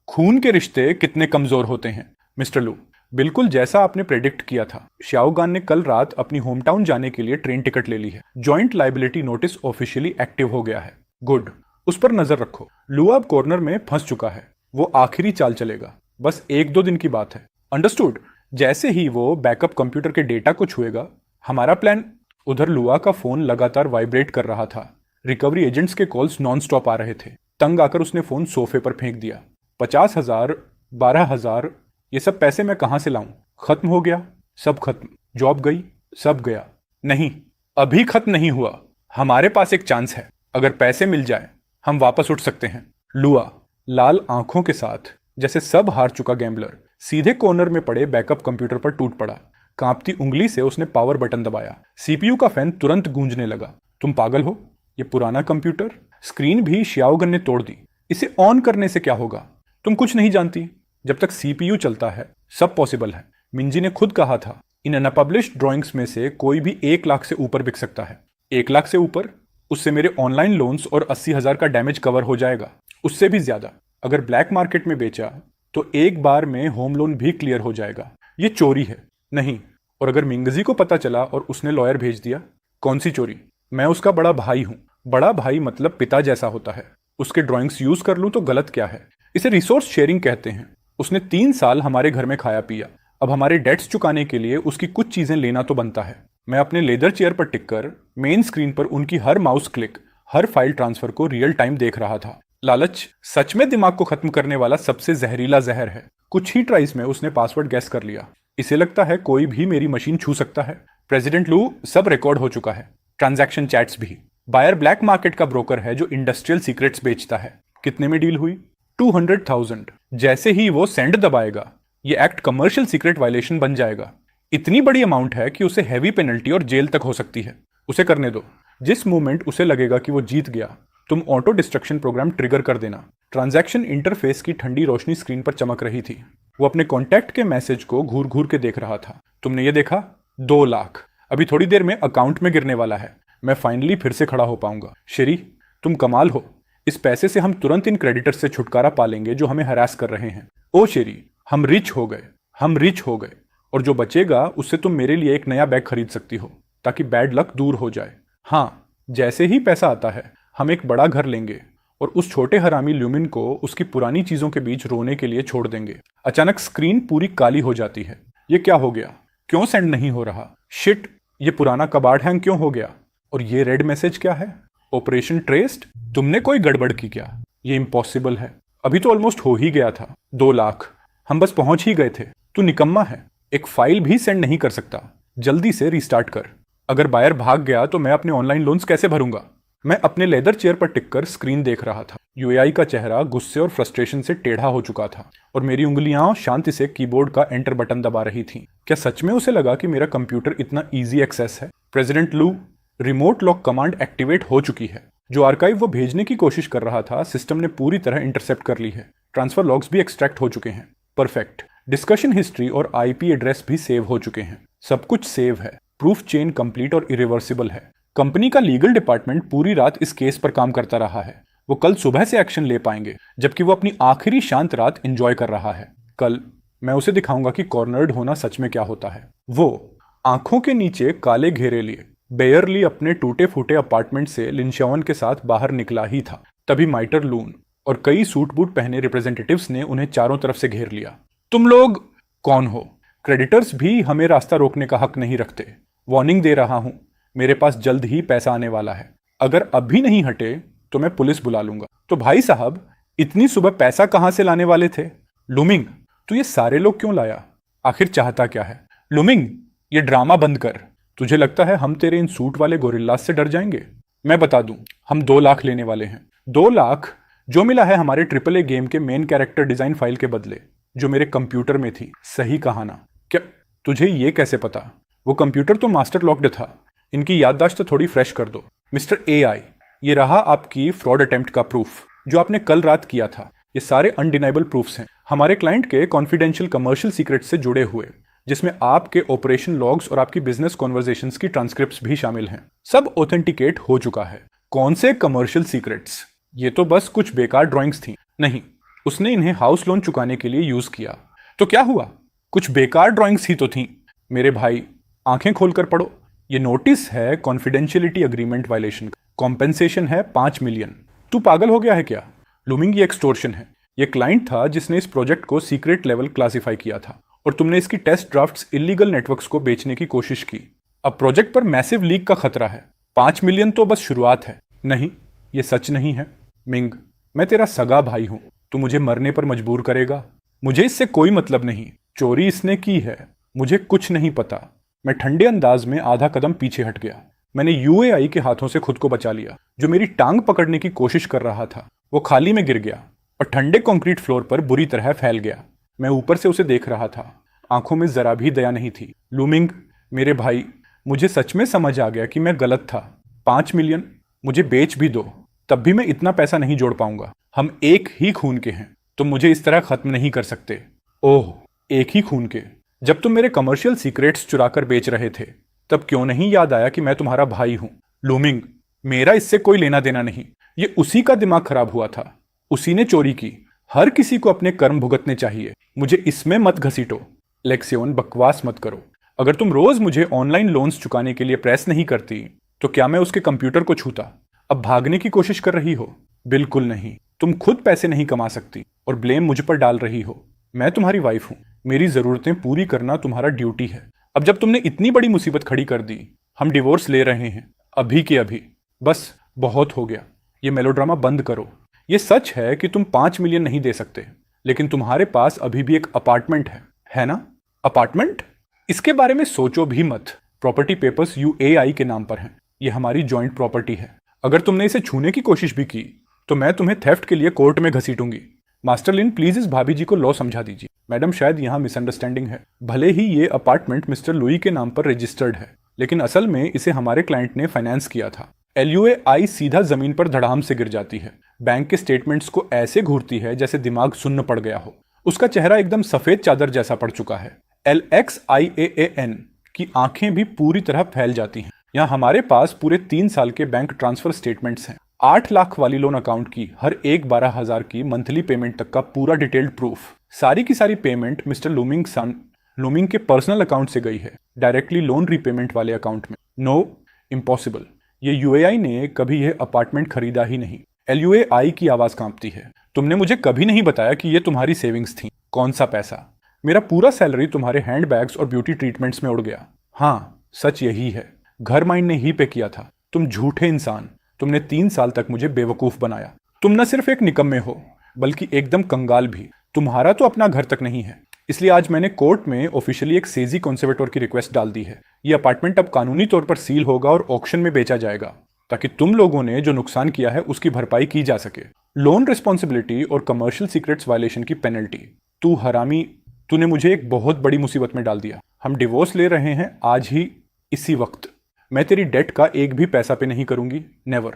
खून के रिश्ते कितने कमजोर होते हैं मिस्टर लू। बिल्कुल जैसा आपने प्रेडिक्ट किया था, श्याओगान ने कल रात अपनी होम टाउन जाने के लिए ट्रेन टिकट ले ली है। Joint liability notice officially active हो गया है। गुड, उस पर नजर रखो। लू अब कॉर्नर में फंस चुका है, वो आखिरी चाल चलेगा। बस 1-2 दिन की बात है। अंडरस्टूड। जैसे ही वो बैकअप कंप्यूटर के डेटा को छुएगा, हमारा प्लान। उधर लुआ का फोन लगातार वाइब्रेट कर रहा था। रिकवरी एजेंट्स के कॉल्स नॉन स्टॉप आ रहे थे। तंग आकर उसने फोन सोफे पर फेंक दिया। 50,000, 12,000, ये सब पैसे मैं कहां से लाऊं? खत्म हो गया, सब खत्म। जॉब गई, सब गया। नहीं, अभी खत्म नहीं हुआ। हमारे पास एक चांस है। अगर पैसे मिल जाए, हम वापस उठ सकते हैं। लुआ लाल आंखों के साथ, जैसे सब हार चुका गैम्बलर, सीधे कॉर्नर में पड़े बैकअप कंप्यूटर पर टूट पड़ा। कांपती उंगली से उसने पावर बटन दबाया। सीपीयू का फैन तुरंत गूंजने लगा। तुम पागल हो? ये पुराना कंप्यूटर, स्क्रीन भी श्याओगन ने तोड़ दी। इसे ऑन करने से क्या होगा? तुम कुछ नहीं जानती। जब तक सीपीयू चलता है, सब पॉसिबल है। मिंजी ने खुद कहा था, इन अनपब्लिश्ड ड्राइंग्स में से कोई भी 1 लाख से ऊपर बिक सकता है। 1 लाख से ऊपर? उससे मेरे ऑनलाइन लोन्स और 80,000 का डैमेज कवर हो जाएगा। उससे भी ज्यादा। अगर ब्लैक मार्केट में बेचा तो एक बार में होम लोन भी क्लियर हो जाएगा। ये चोरी है। नहीं, और अगर मिंगजी को पता चला और उसने लॉयर भेज दिया? कौन सी चोरी? मैं उसका बड़ा भाई हूं। बड़ा भाई मतलब पिता जैसा होता है। उसके ड्राइंग्स यूज कर लूं तो गलत क्या है? इसे रिसोर्स शेयरिंग कहते हैं। उसने 3 साल हमारे घर में खाया पिया। अब हमारे डेट्स चुकाने के लिए उसकी कुछ चीजें लेना तो बनता है। मैं अपने लेदर चेयर पर टिककर मेन स्क्रीन पर उनकी हर माउस क्लिक, हर फाइल ट्रांसफर को रियल टाइम देख रहा था। लालच सच में दिमाग को खत्म करने वाला सबसे जहरीला जहर है। कुछ ही ट्राइज में उसने पासवर्ड गैस कर लिया। इसे लगता है कोई भी मेरी मशीन छू सकता है। प्रेसिडेंट लू, सब रिकॉर्ड हो चुका है, ट्रांजैक्शन चैट्स भी। बायर ब्लैक मार्केट का ब्रोकर है जो इंडस्ट्रियल सीक्रेट्स बेचता है। कितने में डील हुई? 200,000। जैसे ही वो सेंड दबाएगा, ये एक्ट कमर्शियल सीक्रेट वायलेशन बन जाएगा। इतनी बड़ी अमाउंट है कि उसे हैवी पेनल्टी और जेल तक हो सकती है। उसे करने दो। जिस मोमेंट उसे लगेगा कि वो जीत गया, तुम ऑटो डिस्ट्रक्शन प्रोग्राम ट्रिगर कर देना। ट्रांजैक्शन इंटरफेस की ठंडी रोशनी स्क्रीन पर चमक रही थी। वो अपने कॉन्टैक्ट के मैसेज को घूर घूर के देख रहा था। तुमने ये देखा? 2 लाख अभी थोड़ी देर में अकाउंट में गिरने वाला है। मैं फाइनली फिर से खड़ा हो पाऊंगा। शेरी, तुम कमाल हो। इस पैसे से हम तुरंत इन क्रेडिटर्स से छुटकारा पालेंगे जो हमें हरास कर रहे हैं। ओ शेरी, हम रिच हो गए, हम रिच हो गए। और जो बचेगा उससे तुम मेरे लिए एक नया बैग खरीद सकती हो, ताकि बैड लक दूर हो जाए। हाँ, जैसे ही पैसा आता है, हम एक बड़ा घर लेंगे और उस छोटे हरामी ल्यूमिन को उसकी पुरानी चीजों के बीच रोने के लिए छोड़ देंगे। अचानक स्क्रीन पूरी काली हो जाती है। ये क्या हो गया? क्यों सेंड नहीं हो रहा? शिट, ये पुराना कबाड़ हैंग क्यों हो गया? और ये रेड मैसेज क्या है? Operation traced? तुमने कोई गड़बड़ की क्या? ये इम्पॉसिबल है। अभी तो ऑलमोस्ट हो ही गया था। 2 लाख, हम बस पहुंच ही गए थे। तू निकम्मा है, एक फाइल भी सेंड नहीं कर सकता। जल्दी से रीस्टार्ट कर। अगर बायर भाग गया तो मैं अपने ऑनलाइन लोन्स कैसे भरूंगा? मैं अपने लेदर चेयर पर टिककर स्क्रीन देख रहा था। यूएआई का चेहरा गुस्से और फ्रस्ट्रेशन से टेढ़ा हो चुका था, और मेरी उंगलियां शांति से कीबोर्ड का एंटर बटन दबा रही थीं। क्या सच में उसे लगा कि मेरा कंप्यूटर इतना इजी एक्सेस है? प्रेसिडेंट लू, रिमोट लॉक कमांड एक्टिवेट हो चुकी है। जो आर्काइव वो भेजने की कोशिश कर रहा था, सिस्टम ने पूरी तरह इंटरसेप्ट कर ली है। ट्रांसफर लॉग्स भी एक्सट्रैक्ट हो चुके हैं। परफेक्ट। डिस्कशन हिस्ट्री और आईपी एड्रेस भी सेव हो चुके हैं। सब कुछ सेव है। प्रूफ चेन कंप्लीट और इरिवर्सिबल है। कंपनी का लीगल डिपार्टमेंट पूरी रात इस केस पर काम करता रहा है। वो कल सुबह से एक्शन ले पाएंगे, जबकि वो अपनी आखिरी शांत रात एंजॉय कर रहा है। कल मैं उसे दिखाऊंगा कि कॉर्नर्ड होना सच में क्या होता है। वो आंखों के नीचे काले घेरे लिए बेयरली अपने टूटे फूटे अपार्टमेंट से लिंशावन के साथ बाहर निकला ही था। तभी माइटर लून और कई सूट बूट पहने रिप्रेजेंटेटिव्स ने उन्हें चारों तरफ से घेर लिया। तुम लोग कौन हो? क्रेडिटर्स भी हमें रास्ता रोकने का हक नहीं रखते। वार्निंग दे रहा हूं, मेरे पास जल्द ही पैसा आने वाला है। अगर अभी नहीं हटे तो मैं पुलिस बुला लूंगा। तो भाई साहब, इतनी सुबह पैसा कहां से लाने वाले थे? लुमिंग, तू ये सारे लोग क्यों लाया? आखिर चाहता क्या है? लुमिंग, ये ड्रामा बंद कर। तुझे लगता है हम तेरे इन सूट वाले गोरिल्लास से डर जाएंगे? मैं बता दूं, हम 2 लाख लेने वाले हैं। 2 लाख जो मिला है हमारे AAA गेम के मेन कैरेक्टर डिजाइन फाइल के बदले, जो मेरे कंप्यूटर में थी। सही कहा ना? क्या तुझे ये कैसे पता? वो कंप्यूटर तो मास्टर लॉक्ड था। इनकी याददाश्त तो थोड़ी फ्रेश कर दो। मिस्टर AI, ये रहा आपकी फ्रॉड अटेम्प्ट का प्रूफ जो आपने कल रात किया था। ये सारे अनडिनाइबल प्रूफ्स हैं, हमारे क्लाइंट के कॉन्फिडेंशियल कमर्शियल सीक्रेट्स से जुड़े हुए, जिसमें आपके ऑपरेशन लॉग्स और आपकी बिजनेस कॉन्वर्जेशंस की ट्रांसक्रिप्ट्स भी शामिल हैं। सब ऑथेंटिकेट हो चुका है। कौन से कमर्शियल सीक्रेट्स? ये तो बस कुछ बेकार ड्राइंग्स थी। नहीं, उसने इन्हें हाउस लोन चुकाने के लिए यूज किया। तो क्या हुआ? कुछ बेकार ड्राइंग्स ही तो थी। मेरे भाई, आंखें खोलकर पढ़ो। ये नोटिस है कॉन्फिडेंशियलिटी अग्रीमेंट वायलेशन का। कॉम्पेंसेशन है 5 मिलियन। तू पागल हो गया है क्या? लुमिंग, ये एक्सटोर्शन है। ये क्लाइंट था जिसने इस प्रोजेक्ट को सीक्रेट लेवल क्लासिफाई किया था और तुमने इसकी टेस्ट ड्राफ्ट्स इलीगल नेटवर्क्स को बेचने की कोशिश की। अब प्रोजेक्ट पर मैसिव लीक का खतरा है। 5 मिलियन तो बस शुरुआत है। नहीं, ये सच नहीं है। मिंग, मैं तेरा सगा भाई हूं। तू मुझे मरने पर मजबूर करेगा? मुझे इससे कोई मतलब नहीं। चोरी इसने की है, मुझे कुछ नहीं पता। मैं ठंडे अंदाज में आधा कदम पीछे हट गया। मैंने UAI के हाथों से खुद को बचा लिया। जो मेरी टांग पकड़ने की कोशिश कर रहा था वो खाली में गिर गया और ठंडे कंक्रीट फ्लोर पर बुरी तरह फैल गया। मैं ऊपर से उसे देख रहा था। आंखों में जरा भी दया नहीं थी। लुमिंग, मेरे भाई, मुझे सच में समझ आ गया कि मैं गलत था। 5 मिलियन मुझे बेच भी दो, तब भी मैं इतना पैसा नहीं जोड़ पाऊंगा। हम एक ही खून के हैं। तुम मुझे इस तरह खत्म नहीं कर सकते। ओह, एक ही खून के? जब तुम मेरे कमर्शियल सीक्रेट्स चुराकर बेच रहे थे, तब क्यों नहीं याद आया कि मैं तुम्हारा भाई हूं? लुमिंग, मेरा इससे कोई लेना देना नहीं। ये उसी का दिमाग खराब हुआ था। उसी ने चोरी की। हर किसी को अपने कर्म भुगतने चाहिए। मुझे इसमें मत घसीटो। लेक्सियोन, बकवास मत करो। अगर तुम रोज मुझे ऑनलाइन लोन्स चुकाने के लिए प्रेस नहीं करती तो क्या मैं उसके कंप्यूटर को छूता? अब भागने की कोशिश कर रही हो? बिल्कुल नहीं। तुम खुद पैसे नहीं कमा सकती और ब्लेम मुझ पर डाल रही हो। मैं तुम्हारी वाइफ हूं। मेरी जरूरतें पूरी करना तुम्हारा ड्यूटी है। अब जब तुमने इतनी बड़ी मुसीबत खड़ी कर दी, हम डिवोर्स ले रहे हैं अभी के अभी। बस बहुत हो गया। ये मेलोड्रामा बंद करो। ये सच है कि तुम 5 मिलियन नहीं दे सकते, लेकिन तुम्हारे पास अभी भी एक अपार्टमेंट है ना? अपार्टमेंट? इसके बारे में सोचो भी मत। प्रॉपर्टी पेपर्स UAI के नाम पर हैं। ये हमारी जॉइंट प्रॉपर्टी है। अगर तुमने इसे छूने की कोशिश भी की तो मैं तुम्हें थेफ्ट के लिए कोर्ट में घसीटूंगी। मास्टर लिन, प्लीज इस भाभी जी को लॉ समझा दीजिए। मैडम, शायद यहाँ मिसअंडरस्टैंडिंग है। भले ही ये अपार्टमेंट मिस्टर लुई के नाम पर रजिस्टर्ड है, लेकिन असल में इसे हमारे क्लाइंट ने फाइनेंस किया था। LUAI सीधा जमीन पर धड़ाम से गिर जाती है। बैंक के स्टेटमेंट्स को ऐसे घूरती है जैसे दिमाग सुन्न पड़ गया हो। उसका चेहरा एकदम सफेद चादर जैसा पड़ चुका है। LXIAAN की आंखें भी पूरी तरह फैल जाती हैं। यहाँ हमारे पास पूरे 3 साल के बैंक ट्रांसफर स्टेटमेंट्स हैं। 8 लाख वाली लोन अकाउंट की हर एक 12,000 की मंथली पेमेंट तक का पूरा डिटेल्ड प्रूफ। सारी की सारी पेमेंट मिस्टर लुमिंग के पर्सनल अकाउंट से गई है, डायरेक्टली लोन रीपेमेंट वाले अकाउंट में। No, impossible. ये UAI ने कभी यह अपार्टमेंट खरीदा ही नहीं। LUAI की आवाज कांपती है। तुमने मुझे कभी नहीं बताया कि ये तुम्हारी सेविंग्स थी। कौन सा पैसा? मेरा पूरा सैलरी तुम्हारे हैंडबैग्स और ब्यूटी ट्रीटमेंट्स में उड़ गया। हाँ, सच यही है। घर माइंड ने ही पे किया था। तुम झूठे इंसान। तुमने 3 साल तक मुझे बेवकूफ बनाया। तुम न सिर्फ एक निकम्मे हो, बल्कि एकदम कंगाल भी। तुम्हारा तो अपना घर तक नहीं है। इसलिए आज मैंने कोर्ट में ऑफिशियली एक सेजी कंजर्वेटर की रिक्वेस्ट डाल दी है। ये अपार्टमेंट अब कानूनी तौर पर सील होगा और ऑक्शन में बेचा जाएगा, ताकि तुम लोगों ने जो नुकसान किया है उसकी भरपाई की जा सके। लोन रिस्पॉन्सिबिलिटी और कमर्शियल सीक्रेट्स वायलेशन की पेनल्टी। तू हरामी, तूने मुझे एक बहुत बड़ी मुसीबत में डाल दिया। हम डिवोर्स ले रहे हैं आज ही, इसी वक्त। मैं तेरी डेट का एक भी पैसा पे नहीं करूंगी। नेवर।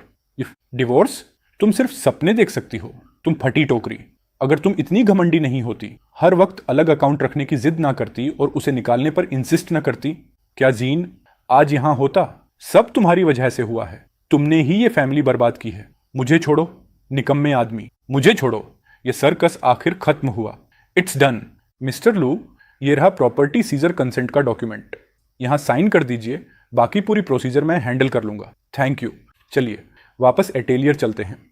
डिवोर्स? तुम सिर्फ सपने देख सकती हो। तुम फटी टोकरी। अगर तुम इतनी घमंडी नहीं होती, हर वक्त अलग अकाउंट रखने की जिद ना करती और उसे निकालने पर इंसिस्ट ना करती, क्या जीन आज यहां होता? सब तुम्हारी वजह से हुआ है। तुमने ही ये फैमिली बर्बाद की है। मुझे छोड़ो, निकम्मे आदमी, मुझे छोड़ो। ये सर्कस आखिर खत्म हुआ। It's done. मिस्टर लू, ये रहा प्रॉपर्टी सीजर कंसेंट का डॉक्यूमेंट। यहाँ साइन कर दीजिए, बाकी पूरी प्रोसीजर मैं हैंडल कर लूंगा। Thank you. चलिए वापस एटेलियर चलते हैं।